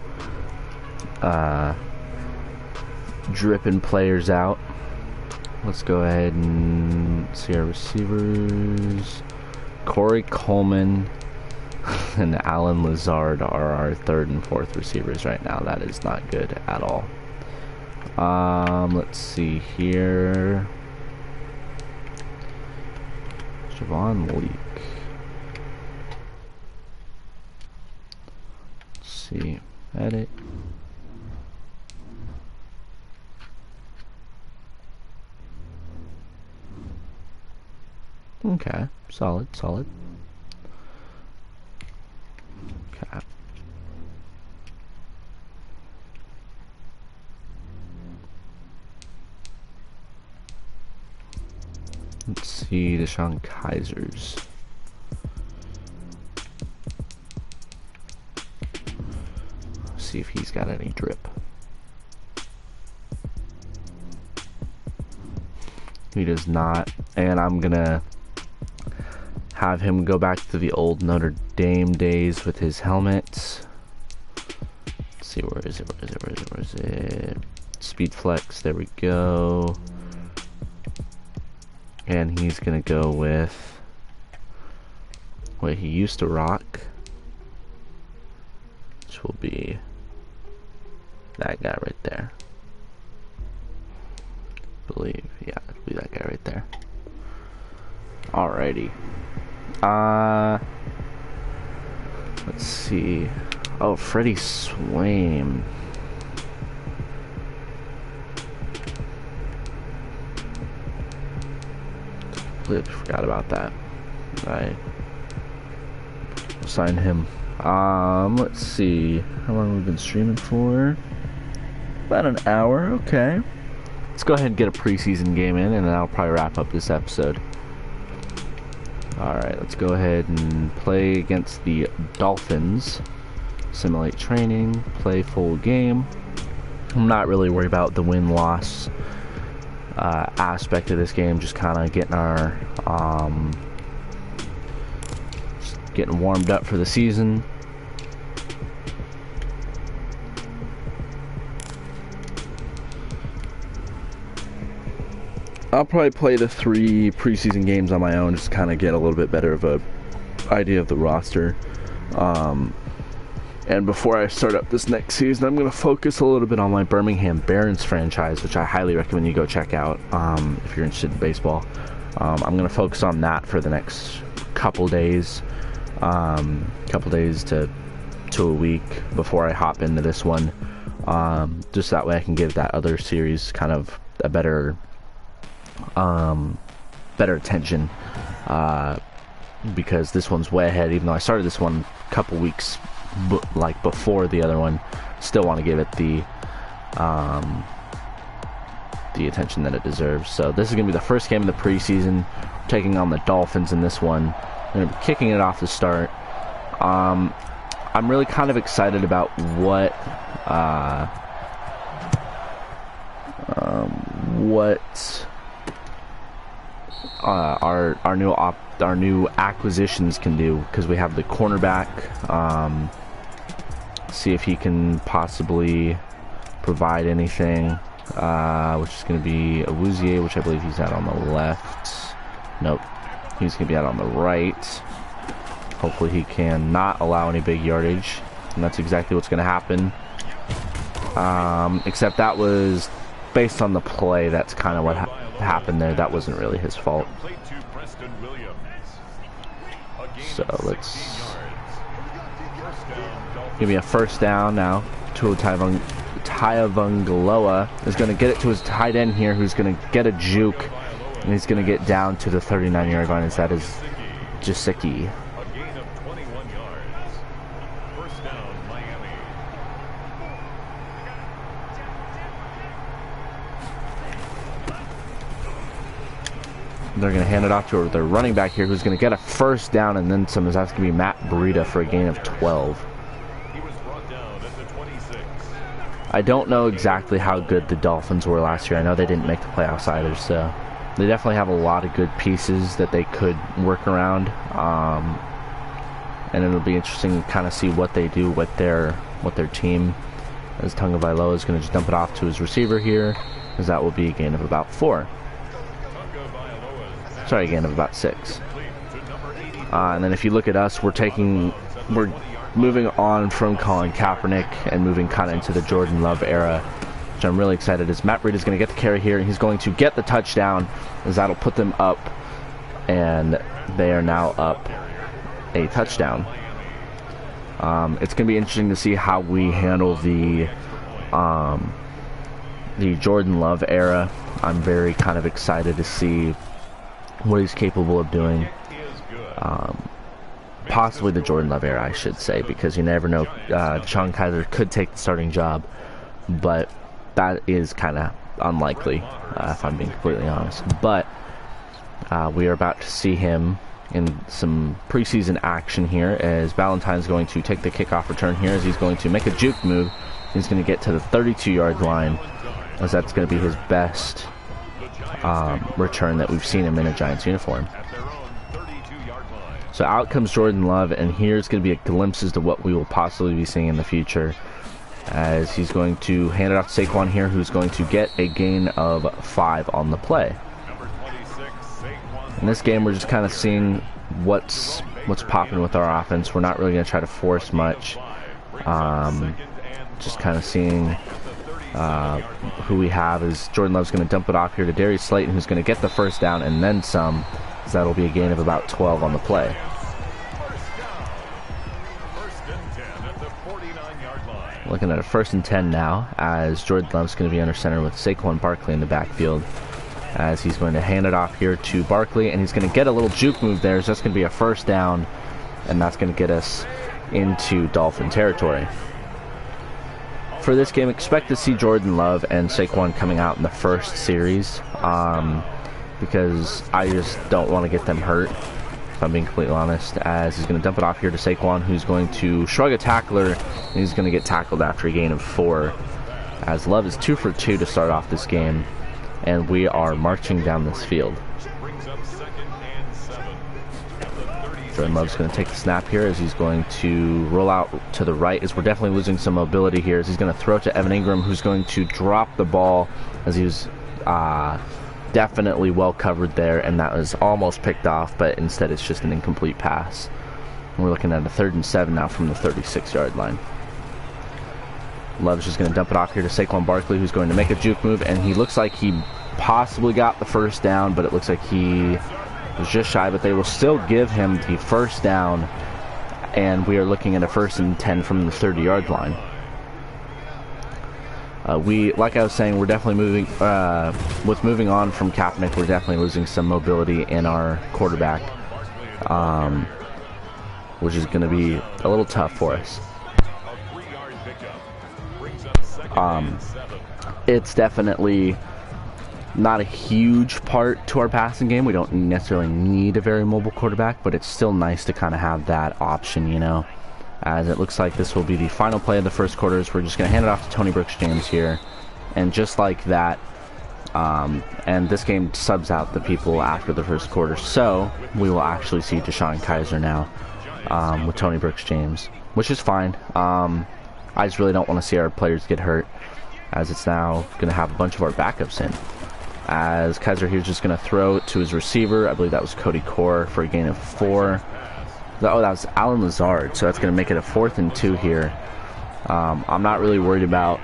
dripping players out. Let's go ahead and see our receivers. Corey Coleman and Alan Lazard are our 3rd and 4th receivers right now. That is not good at all. Let's see here. Javon Leak. Let's see. Edit. Okay. Solid. Okay. Let's see Deshaun Kaiser's. See if he's got any drip. He does not, and I'm gonna have him go back to the old Notre Dame days with his helmet. Let's see, where is it? Speed flex, there we go. And he's gonna go with what he used to rock, which will be that guy right there. I believe, yeah, it'll be that guy right there. Alrighty. Let's see. Oh, Freddie Swain. Completely forgot about that. Right. We'll sign him. Let's see. How long have we been streaming for? About an hour. Okay. let's go ahead and get a preseason game in, and then I'll probably wrap up this episode. Alright, let's go ahead and play against the Dolphins. Simulate training, play full game. I'm not really worried about the win-loss aspect of this game, just kind of getting our getting warmed up for the season. I'll probably play the 3 preseason games on my own, just kind of get a little bit better of a idea of the roster. And before I start up this next season, I'm going to focus a little bit on my Birmingham Barons franchise, which I highly recommend you go check out if you're interested in baseball. I'm going to focus on that for the next couple days to a week before I hop into this one. Just that way I can give that other series kind of a better attention, because this one's way ahead. Even though I started this one a couple weeks before the other one, still want to give it the attention that it deserves. So this is going to be the first game of the preseason. We're taking on the Dolphins in this one. I'm going to be kicking it off to start. I'm really kind of excited about what our new acquisitions can do, because we have the cornerback. See if he can possibly provide anything, which is going to be Awuzie, which I believe he's out on the left. Nope, he's going to be out on the right. Hopefully he can not allow any big yardage, and that's exactly what's going to happen. Except that was based on the play. That's kind of what happened there. That wasn't really his fault. So let's give me a first down now. Taivangaloa is going to get it to his tight end here, who's going to get a juke, and he's going to get down to the 39-yard line, as that is Jasicki. They're going to hand it off to their running back here, who's going to get a first down and then some. That's going to be Matt Breida for a gain of 12. I don't know exactly how good the Dolphins were last year. I know they didn't make the playoffs either, so they definitely have a lot of good pieces that they could work around. And it'll be interesting to kind of see what they do with their team. As Tagovailoa is going to just dump it off to his receiver here, as that will be a gain of about 4. Sorry, a gain of about 6. And then if you look at us, we're moving on from Colin Kaepernick and moving kind of into the Jordan Love era, which I'm really excited. As Matt Breida is going to get the carry here, and he's going to get the touchdown, as that'll put them up, and they are now up a touchdown. It's going to be interesting to see how we handle the Jordan Love era. I'm very kind of excited to see what he's capable of doing. Possibly the Jordan Love era, I should say, because you never know. Sean Kaiser could take the starting job, but that is kind of unlikely, if I'm being completely honest. But we are about to see him in some preseason action here, as Valentine's going to take the kickoff return here, as he's going to make a juke move. He's going to get to the 32-yard line, as that's going to be his best return that we've seen him in a Giants uniform. So out comes Jordan Love, and here's going to be a glimpse as to what we will possibly be seeing in the future, as he's going to hand it off to Saquon here, who's going to get a gain of 5 on the play. In this game, we're just kind of seeing what's popping with our offense. We're not really going to try to force much. Just kind of seeing who we have. Is Jordan Love's going to dump it off here to Darius Slayton, who's going to get the first down and then some. So that'll be a gain of about 12 on the play. Looking at a 1st and 10 now, as Jordan Love's going to be under center with Saquon Barkley in the backfield, as he's going to hand it off here to Barkley, and he's going to get a little juke move there. So that's going to be a first down, and that's going to get us into Dolphin territory. for this game, expect to see Jordan Love and Saquon coming out in the first series, because I just don't want to get them hurt, if I'm being completely honest, as he's going to dump it off here to Saquon, who's going to shrug a tackler, and he's going to get tackled after a gain of 4, as Love is 2 for 2 to start off this game, and we are marching down this field. Jordan Love's going to take the snap here as he's going to roll out to the right, as we're definitely losing some mobility here, as he's going to throw to Evan Ingram, who's going to drop the ball, as he was definitely well covered there, and that was almost picked off, but instead it's just an incomplete pass. And we're looking at a 3rd and 7 now from the 36-yard line. Love's just going to dump it off here to Saquon Barkley, who's going to make a juke move, and he looks like he possibly got the first down, but it looks like he was just shy, but they will still give him the first down, and we are looking at a 1st and 10 from the 30-yard line. Like I was saying, we're definitely moving, with moving on from Kaepernick, we're definitely losing some mobility in our quarterback, which is going to be a little tough for us. It's definitely not a huge part to our passing game. We don't necessarily need a very mobile quarterback, but it's still nice to kind of have that option, you know, as it looks like this will be the final play of the first quarter. We're just going to hand it off to Tony Brooks-James here, and just like that, and this game subs out the people after the first quarter, so we will actually see Deshaun Kaiser now with Tony Brooks-James, which is fine. I just really don't want to see our players get hurt, as it's now going to have a bunch of our backups in. As Kaiser here's just going to throw it to his receiver. I believe that was Cody Core for a gain of 4. Oh, that was Alan Lazard, so that's going to make it a 4th and 2 here. I'm not really worried about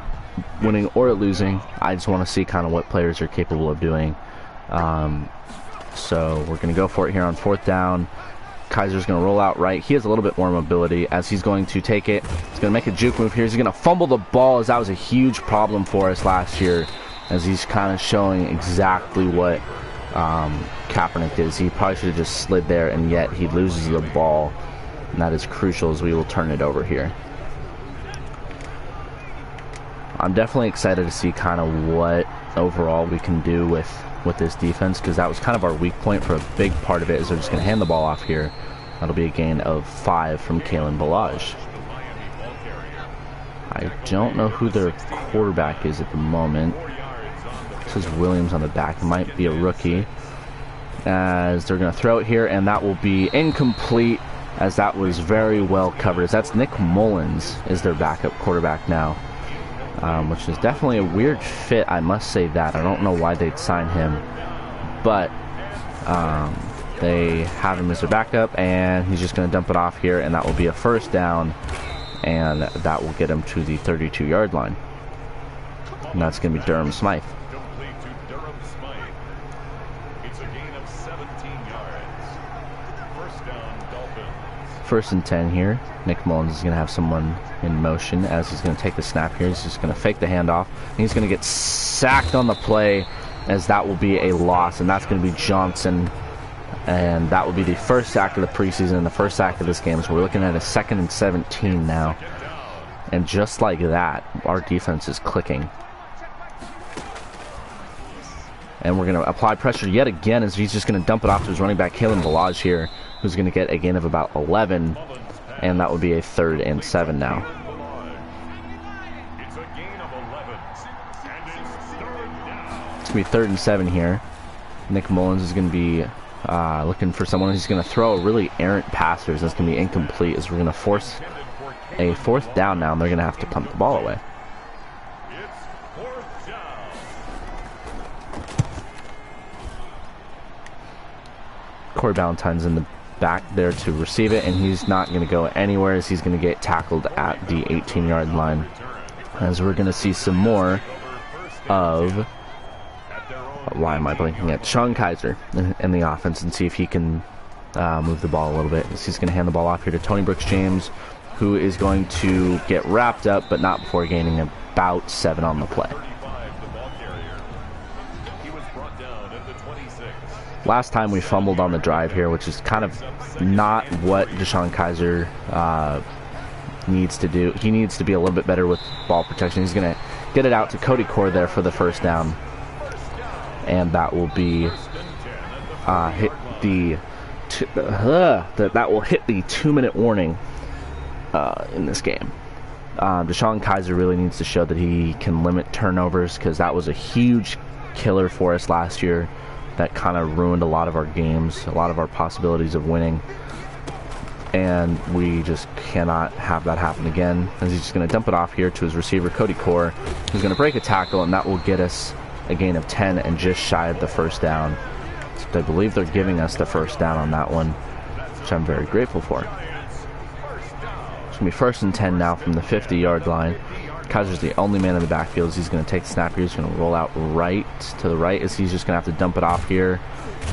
winning or losing. I just want to see kind of what players are capable of doing. So we're going to go for it here on 4th down. Kaiser's going to roll out right. He has a little bit more mobility as he's going to take it. He's going to make a juke move here. He's going to fumble the ball, as that was a huge problem for us last year, as he's kind of showing exactly what Kaepernick is. He probably should have just slid there, and yet he loses the ball, and that is crucial as we will turn it over here. I'm definitely excited to see kind of what overall we can do with this defense, because that was kind of our weak point for a big part of it, is they're just going to hand the ball off here. That'll be a gain of 5 from Kalen Ballage. I don't know who their quarterback is at the moment. This is Williams on the back. It might be a rookie, as they're going to throw it here, and that will be incomplete, as that was very well covered. As that's Nick Mullins is their backup quarterback now, which is definitely a weird fit, I must say that. I don't know why they'd sign him, but they have him as their backup, and he's just going to dump it off here, and that will be a 1st down, and that will get him to the 32-yard line. And that's going to be Durham Smythe. 1st and 10 here. Nick Mullins is going to have someone in motion, as he's going to take the snap here. He's just going to fake the handoff, and he's going to get sacked on the play, as that will be a loss, and that's going to be Johnson, and that will be the 1st sack of the preseason and the 1st sack of this game. So we're looking at a 2nd and 17 now, and just like that, our defense is clicking. And we're going to apply pressure yet again, as he's just going to dump it off to his running back, Kalen Ballage here, who's going to get a gain of about 11, and that would be a 3rd and 7 now. It's going to be 3rd and 7 here. Nick Mullins is going to be looking for someone who's going to throw a really errant passer. That's going to be incomplete, as we're going to force a 4th down now, and they're going to have to punt the ball away. Corey Ballantyne's in the back there to receive it, and he's not going to go anywhere, as he's going to get tackled at the 18-yard line, as we're going to see some more of, why am I blanking at, Deshaun Kaiser in the offense, and see if he can move the ball a little bit. He's going to hand the ball off here to Tony Brooks-James, who is going to get wrapped up, but not before gaining about 7 on the play. Last time we fumbled on the drive here, which is kind of not what Deshaun Kaiser needs to do. He needs to be a little bit better with ball protection. He's going to get it out to Cody Core there for the first down. And that will be hit the that will hit the 2-minute warning in this game. Deshaun Kaiser really needs to show that he can limit turnovers, because that was a huge killer for us last year that kind of ruined a lot of our games, a lot of our possibilities of winning. And we just cannot have that happen again, as he's just going to dump it off here to his receiver, Cody Core, who's going to break a tackle, and that will get us a gain of 10 and just shy of the first down. So I believe they're giving us the first down on that one, which I'm very grateful for. It's going to be 1st and 10 now from the 50-yard line. Kaiser's the only man in the backfield. He's going to take the snap here. He's going to roll out right to the right, as he's just going to have to dump it off here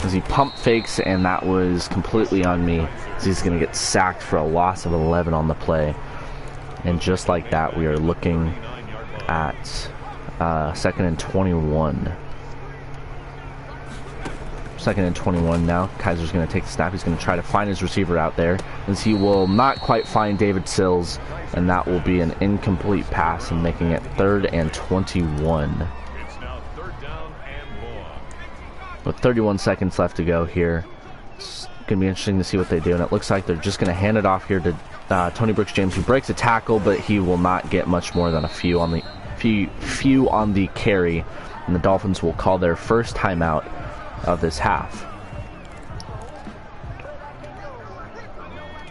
as he pump fakes, and that was completely on me. So he's going to get sacked for a loss of 11 on the play. And just like that, we are looking at 2nd and 21. 2nd and 21 now. Kaiser's going to take the snap. He's going to try to find his receiver out there, as he will not quite find David Sills, and that will be an incomplete pass, and making it 3rd and 21. With 31 seconds left to go here, it's going to be interesting to see what they do, and it looks like they're just going to hand it off here to Tony Brooks James, who breaks a tackle, but he will not get much more than a few on the carry, and the Dolphins will call their first timeout of this half.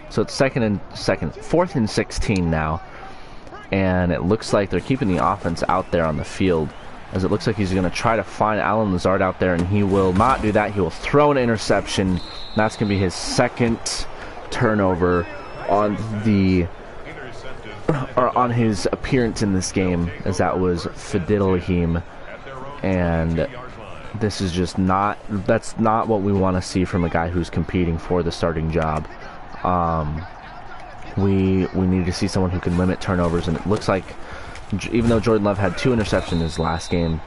So it's 4th and 16 now, and it looks like they're keeping the offense out there on the field, as it looks like he's going to try to find Alan Lazard out there, and he will not do that. He will throw an interception. That's going to be his 2nd turnover on his appearance in this game, as that was Fadil, and this is just that's not what we want to see from a guy who's competing for the starting job. We need to see someone who can limit turnovers, and it looks like, even though Jordan Love had 2 interceptions in his last game,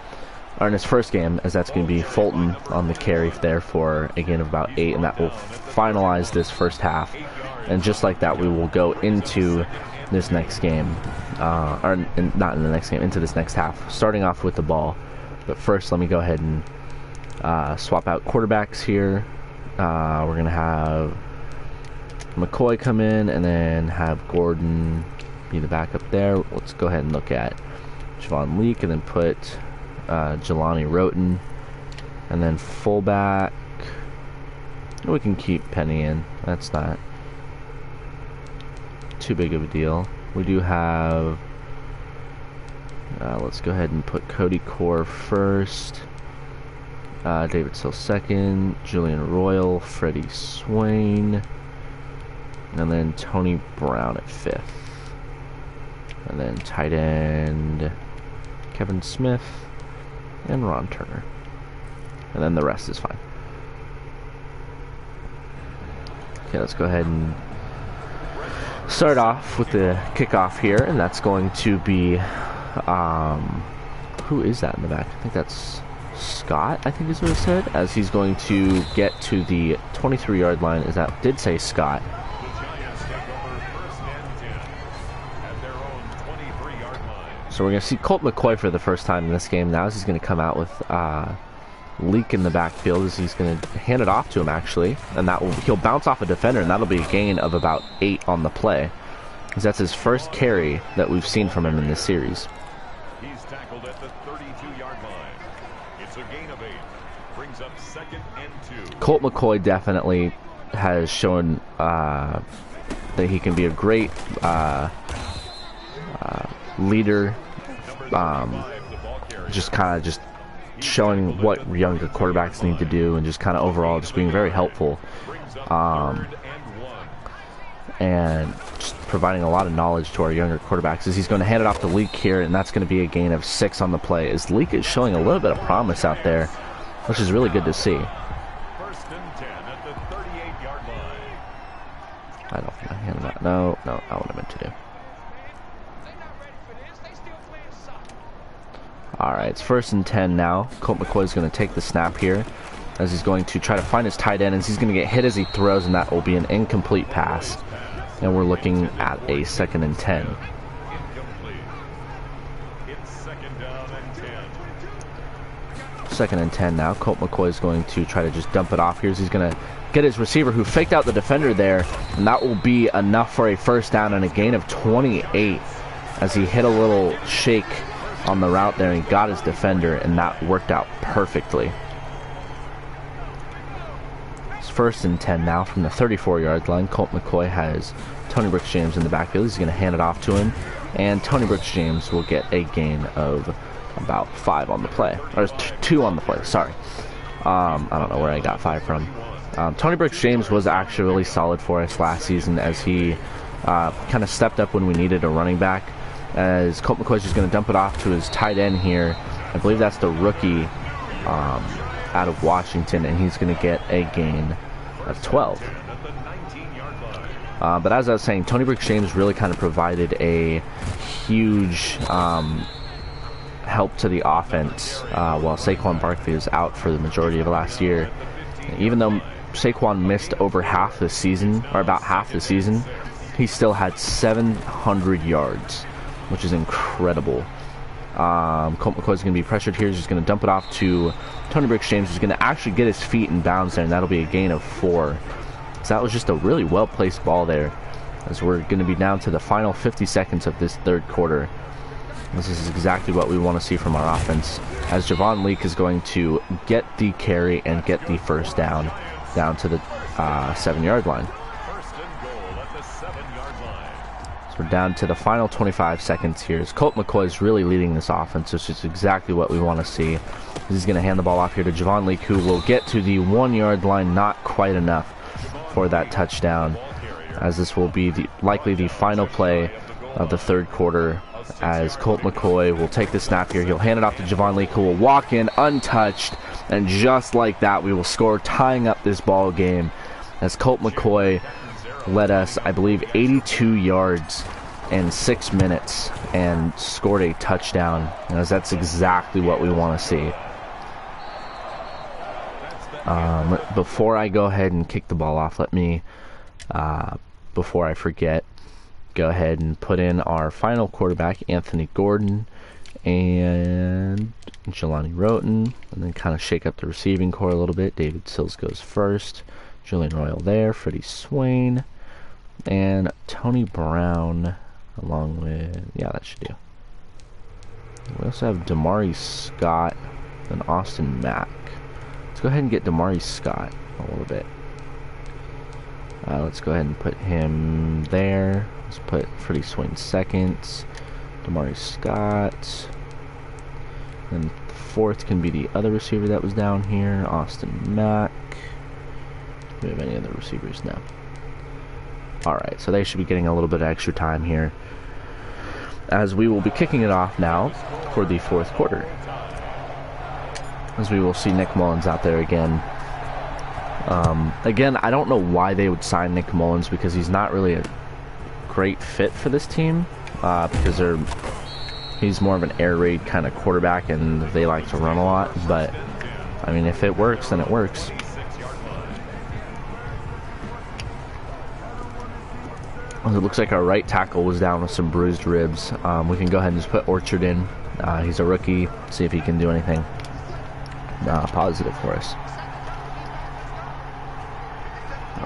or in his first game, as that's going to be Fulton on the carry there for a gain of about 8, and that will finalize this first half. And just like that, we will go into this next game, not in the next game, into this next half, starting off with the ball. But first, let me go ahead and swap out quarterbacks here. We're going to have McCoy come in, and then have Gordon be the backup there. Let's go ahead and look at Javon Leak, and then put Jelani Roten, and then fullback. We can keep Penny in. That's not too big of a deal. We do have let's go ahead and put Cody Core first, David Sill second, Julian Royal, Freddie Swain, and then Tony Brown at 5th, and then tight end Kevin Smith and Ron Turner, and then the rest is fine. Okay, let's go ahead and start off with the kickoff here, and that's going to be who is that in the back? I think that's Scott, I think is what it said, as he's going to get to the 23-yard line. Is that did say Scott? So we're going to see Colt McCoy for the first time in this game. Now he's going to come out with Leak in the backfield, as he's going to hand it off to him, actually, and he'll bounce off a defender, and that'll be a gain of about 8 on the play, because that's his first carry that we've seen from him in this series. He's tackled at the 32-yard line. It's a gain of 8. Brings up 2nd and 2. Colt McCoy definitely has shown that he can be a great leader, just showing what younger quarterbacks need to do, and just kind of overall just being very helpful, and just providing a lot of knowledge to our younger quarterbacks, as he's going to hand it off to Leak here, and that's going to be a gain of 6 on the play, as Leak is showing a little bit of promise out there, which is really good to see. 1st and 10 at the 38-yard line. I don't think I handed that. No, not what I meant to do. Alright, it's 1st and 10 now. Colt McCoy is going to take the snap here, as he's going to try to find his tight end, as he's going to get hit as he throws, and that will be an incomplete pass. and we're looking at a 2nd and 10. Incomplete. It's 2nd down and 10. 2nd and 10 now. Colt McCoy is going to try to just dump it off here. He's going to get his receiver who faked out the defender there, and that will be enough for a 1st down and a gain of 28 as he hit a little shake on the route there and got his defender, and that worked out perfectly. It's 1st and 10 now from the 34-yard line. Colt McCoy has Tony Brooks-James in the backfield. He's going to hand it off to him, and Tony Brooks-James will get a gain of about 5 on the play, or 2 on the play, sorry. I don't know where I got 5 from. Tony Brooks-James was actually really solid for us last season as he kind of stepped up when we needed a running back. As Colt McCoy is just going to dump it off to his tight end here. I believe that's the rookie out of Washington, and he's going to get a gain of 12. But as I was saying, Tony Brooks-James really kind of provided a huge help to the offense while Saquon Barkley was out for the majority of last year. Even though Saquon missed over half the season, or about half the season, he still had 700 yards, which is incredible. Colt McCoy is going to be pressured here. He's just going to dump it off to Tony Brooks-James, who's going to actually get his feet in bounds there, and that'll be a gain of 4. So that was just a really well-placed ball there, as we're going to be down to the final 50 seconds of this 3rd quarter. This is exactly what we want to see from our offense, as Javon Leak is going to get the carry and get the 1st down to the 7-yard line. So we're down to the final 25 seconds here. As Colt McCoy is really leading this offense, which is exactly what we want to see. He's going to hand the ball off here to Javon Leak, who will get to the 1-yard line, not quite enough for that touchdown, as this will be likely the final play of the 3rd quarter, as Colt McCoy will take the snap here. He'll hand it off to Javon Leak, who will walk in untouched, and just like that, we will score, tying up this ball game, as Colt McCoy led us, I believe, 82 yards in 6 minutes and scored a touchdown, as that's exactly what we want to see. Before I go ahead and kick the ball off, let me, before I forget, go ahead and put in our final quarterback, Anthony Gordon and Jelani Roten, and then kind of shake up the receiving core a little bit. David Sills goes first, Julian Royal there, Freddie Swain, and Tony Brown, along with, yeah, that should do. We also have Damari Scott and Austin Mack. Let's go ahead and get Damari Scott a little bit. Let's go ahead and put him there. Let's put Freddie Swain seconds, Damari Scott, and 4th can be the other receiver that was down here, Austin Mack. Do we have any other receivers now? Alright, so they should be getting a little bit of extra time here, as we will be kicking it off now for the 4th quarter, as we will see Nick Mullins out there again. Again, I don't know why they would sign Nick Mullins, because he's not really a great fit for this team, because he's more of an air raid kind of quarterback, and they like to run a lot. But I mean, if it works, then it works. It looks like our right tackle was down with some bruised ribs. We can go ahead and just put Orchard in. He's a rookie. See if he can do anything positive for us.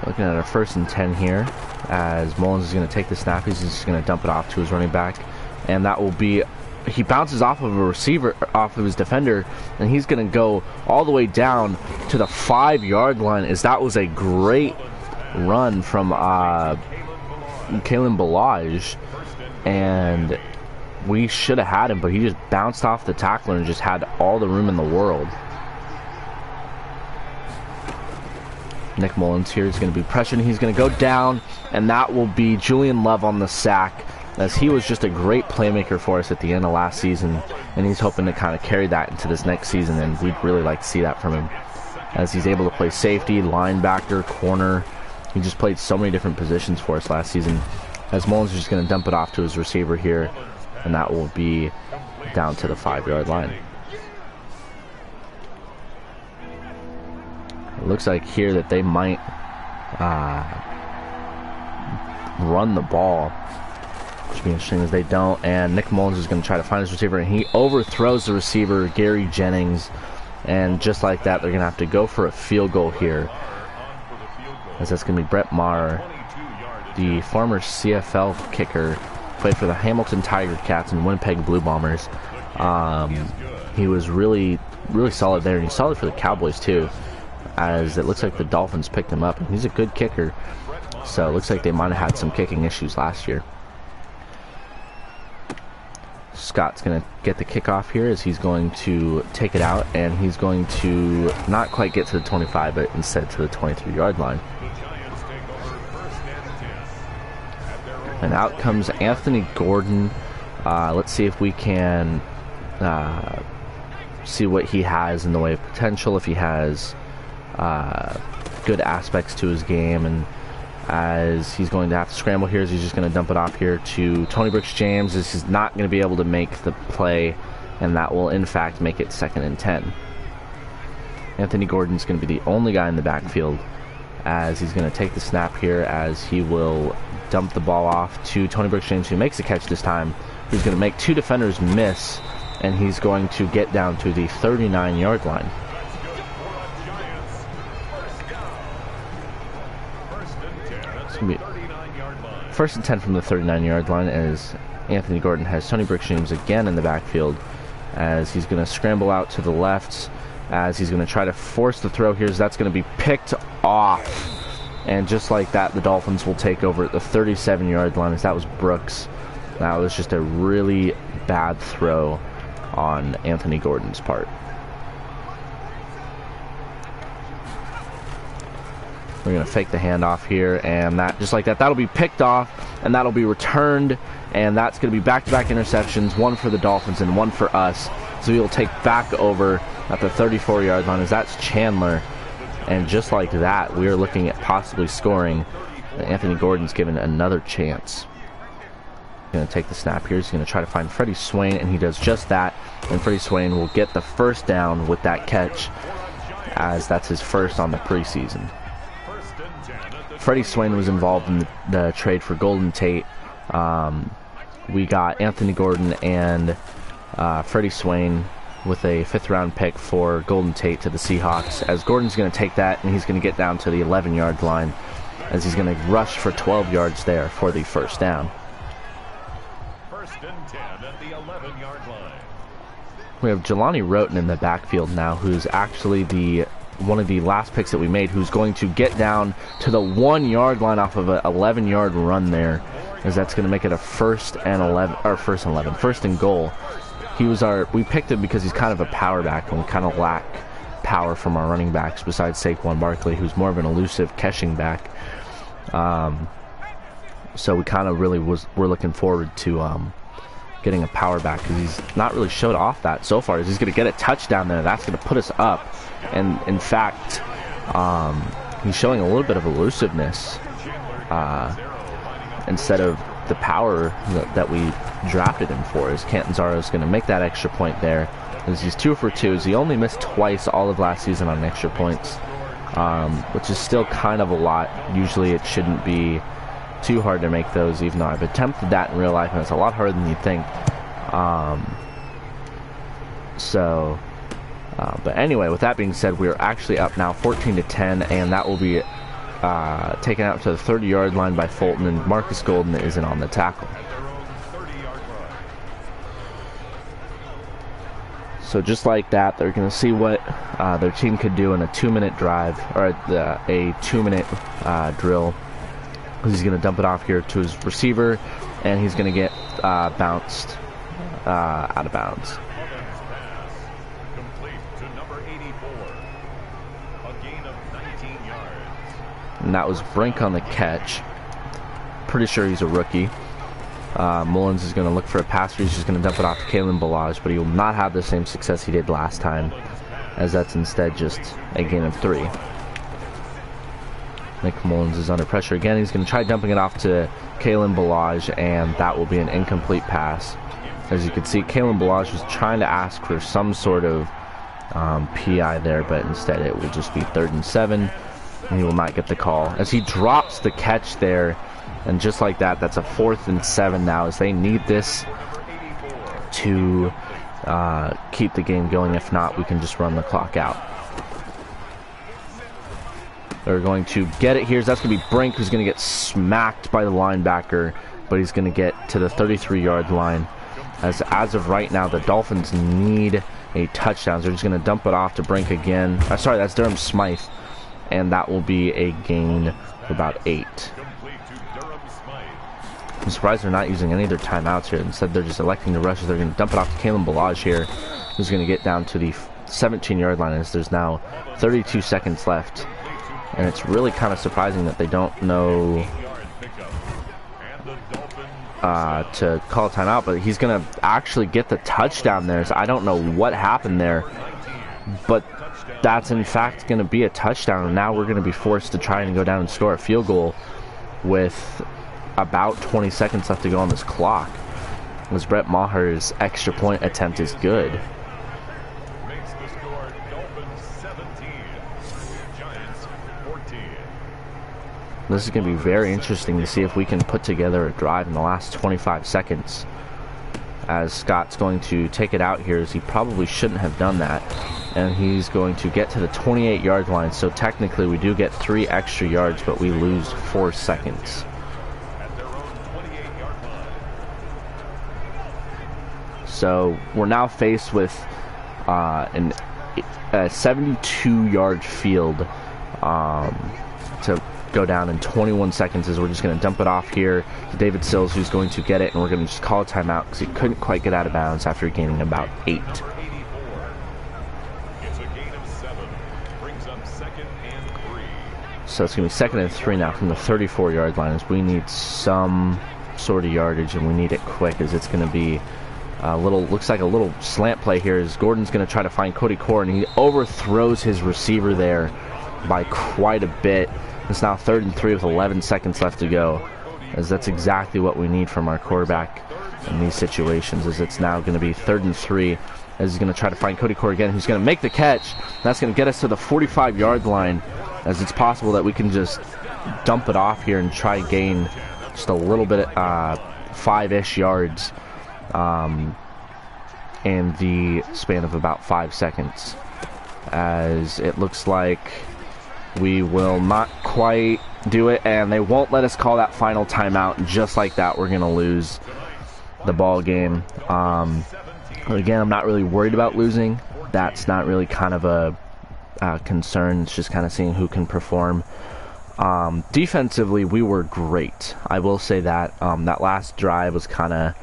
Looking at our 1st and 10 here, as Mullins is going to take the snap. He's just going to dump it off to his running back, and that will be, he bounces off of a receiver, off of his defender, and he's going to go all the way down to the 5-yard line, as that was a great run from Kalen Balaj, and we should have had him, but he just bounced off the tackler and just had all the room in the world. Nick Mullins here is going to be pressured. He's going to go down, and that will be Julian Love on the sack, as he was just a great playmaker for us at the end of last season, and he's hoping to kind of carry that into this next season, and we'd really like to see that from him, as he's able to play safety, linebacker, corner. He just played so many different positions for us last season, as Mullins is just going to dump it off to his receiver here, and that will be down to the 5-yard line. It looks like here that they might run the ball, which would be interesting as they don't. And Nick Mullins is going to try to find his receiver, and he overthrows the receiver, Gary Jennings. And just like that, they're going to have to go for a field goal here, as that's going to be Brett Maher, the former CFL kicker, played for the Hamilton Tiger Cats and Winnipeg Blue Bombers. He was really solid there, and he's solid for the Cowboys too, as it looks like the Dolphins picked him up. He's a good kicker, so it looks like they might have had some kicking issues last year. Scott's going to get the kickoff here, as he's going to take it out, and he's going to not quite get to the 25, but instead to the 23-yard line. And out comes Anthony Gordon. Let's see if we can see what he has in the way of potential, if he has good aspects to his game. And as he's going to have to scramble here, as he's just going to dump it off here to Tony Brooks James. This is not going to be able to make the play, and that will in fact make it 2nd and 10. Anthony Gordon's going to be the only guy in the backfield, as he's going to take the snap here, as he will dump the ball off to Tony Brooks James, who makes the catch this time. He's going to make 2 defenders miss, and he's going to get down to the 39-yard line. First and 10 from the 39-yard line, as Anthony Gordon has Tony Brooks James again in the backfield, as he's going to scramble out to the left, as he's going to try to force the throw here, as that's going to be picked off. And just like that, the Dolphins will take over at the 37-yard line, as that was Brooks. That was just a really bad throw on Anthony Gordon's part. We're going to fake the handoff here, and that, just like that, that'll be picked off, and that'll be returned, and that's going to be back-to-back interceptions, one for the Dolphins and one for us. So he'll take back over at the 34-yard line, as that's Chandler. And just like that, we are looking at possibly scoring. Anthony Gordon's given another chance. Going to take the snap here. He's going to try to find Freddie Swain, and he does just that. And Freddie Swain will get the first down with that catch, as that's his first on the preseason. Freddie Swain was involved in the trade for Golden Tate. We got Anthony Gordon and Freddie Swain with a 5th-round pick for Golden Tate to the Seahawks, as Gordon's going to take that, and he's going to get down to the 11-yard line, as he's going to rush for 12 yards there for the first down. 1st and 10 at the 11-yard line. We have Jelani Roten in the backfield now, who's actually one of the last picks that we made, who's going to get down to the 1-yard line off of an 11-yard run there, as that's going to make it a 1st and goal. We picked him because he's kind of a power back, and we kind of lack power from our running backs besides Saquon Barkley, who's more of an elusive catching back. So we kind of we're looking forward to getting a power back, because he's not really showed off that so far. He's going to get a touchdown there. That's going to put us up. And in fact, he's showing a little bit of elusiveness instead of the power that we drafted him for. As Catanzaro is going to make that extra point there, as he's 2 for 2. He only missed twice all of last season on extra points, which is still kind of a lot. Usually it shouldn't be too hard to make those, even though I've attempted that in real life, and it's a lot harder than you think. But anyway, with that being said, we are actually up now 14-10, and that will be taken out to the 30-yard line by Fulton, and Marcus Golden isn't on the tackle. So just like that, they're going to see what their team could do in a 2-minute drive, or a 2-minute drill. He's going to dump it off here to his receiver, and he's going to get bounced out of bounds. And that was Brink on the catch. Pretty sure he's a rookie. Mullins is going to look for a pass. He's just going to dump it off to Kalen Ballage, but he will not have the same success he did last time, as that's instead just a gain of 3. Nick Mullins is under pressure again. He's going to try dumping it off to Kalen Ballage, and that will be an incomplete pass. As you can see, Kalen Ballage was trying to ask for some sort of PI there, but instead it will just be 3rd and 7, and he will not get the call. As he drops the catch there, And just like that, that's a 4th and 7 now, as they need this to keep the game going. If not, we can just run the clock out. They're going to get it here. That's going to be Brink, who's going to get smacked by the linebacker, but he's going to get to the 33-yard line. As of right now, the Dolphins need a touchdown. So they're just going to dump it off to Brink again. Sorry, that's Durham Smythe. And that will be a gain of about 8. I'm surprised they're not using any of their timeouts here. Instead, they're just electing to rush. They're going to dump it off to Kalen Balaj here, who's going to get down to the 17-yard line, as there's now 32 seconds left. And it's really kind of surprising that they don't know to call a timeout, but he's going to actually get the touchdown there. So I don't know what happened there, but that's in fact going to be a touchdown. And now we're going to be forced to try and go down and score a field goal with about 20 seconds left to go on this clock, as Brett Maher's extra point attempt is good. This is going to be very interesting to see if we can put together a drive in the last 25 seconds. As Scott's going to take it out here, as he probably shouldn't have done that. And he's going to get to the 28-yard line. So technically we do get 3 extra yards, but we lose 4 seconds. So we're now faced with a 72-yard field to go down in 21 seconds, as we're just going to dump it off here to David Sills, who's going to get it, and we're going to just call a timeout because he couldn't quite get out of bounds after gaining about 8. So it's going to be 2nd and 3 now from the 34-yard line, as we need some sort of yardage, and we need it quick, as it's going to be looks like a little slant play here, as Gordon's going to try to find Cody Core, and he overthrows his receiver there by quite a bit. It's now 3rd and 3 with 11 seconds left to go, as that's exactly what we need from our quarterback in these situations, as it's now going to be 3rd and 3, as he's going to try to find Cody Core again, who's going to make the catch. That's going to get us to the 45-yard line, as it's possible that we can just dump it off here and try and gain just a little bit, 5-ish yards in the span of about 5 seconds, as it looks like we will not quite do it, and they won't let us call that final timeout. Just like that, we're going to lose the ball game. Again, I'm not really worried about losing. That's not really kind of a concern. It's just kind of seeing who can perform. Defensively, we were great. I will say that. That last drive was kind of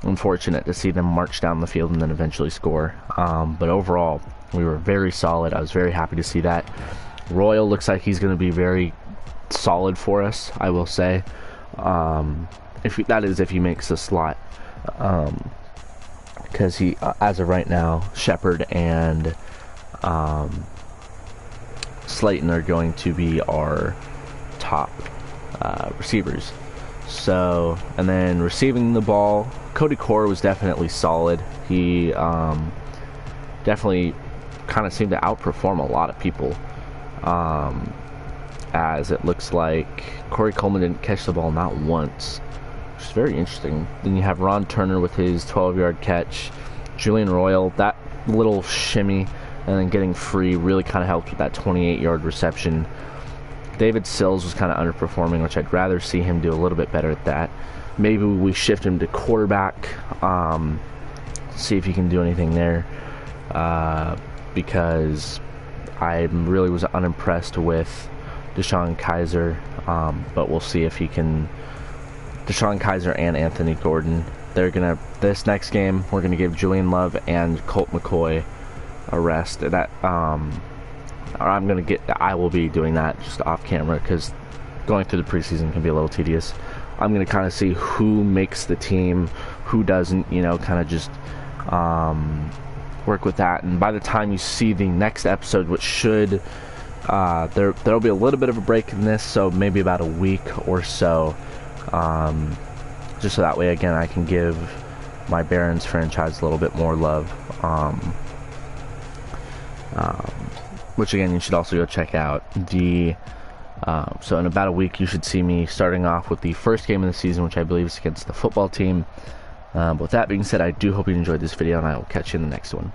unfortunate to see them march down the field and then eventually score. But overall, we were very solid. I was very happy to see that. Royal looks like he's going to be very solid for us, I will say. If he makes the slot. Because he, as of right now, Shepard and Slayton are going to be our top receivers. So, and then receiving the ball, Cody Core was definitely solid. He definitely kind of seemed to outperform a lot of people. As it looks like Corey Coleman didn't catch the ball not once, which is very interesting. Then you have Ron Turner with his 12-yard catch. Julian Royal, that little shimmy and then getting free really kind of helped with that 28-yard reception. David Sills was kind of underperforming, which I'd rather see him do a little bit better at that. Maybe we shift him to quarterback, see if he can do anything there, because I really was unimpressed with Deshaun Kaiser, but we'll see if he can. Deshaun Kaiser and Anthony Gordon, they're gonna, this next game we're gonna give Julian Love and Colt McCoy a rest. That I will be doing that just off camera, because going through the preseason can be a little tedious. I'm gonna kind of see who makes the team, who doesn't, kind of just work with that. And by the time you see the next episode, which should there'll be a little bit of a break in this, so maybe about a week or so, just so that way again I can give my Barons franchise a little bit more love, which again you should also go check out the So in about a week, you should see me starting off with the first game of the season, which I believe is against the football team. But with that being said, I do hope you enjoyed this video, and I will catch you in the next one.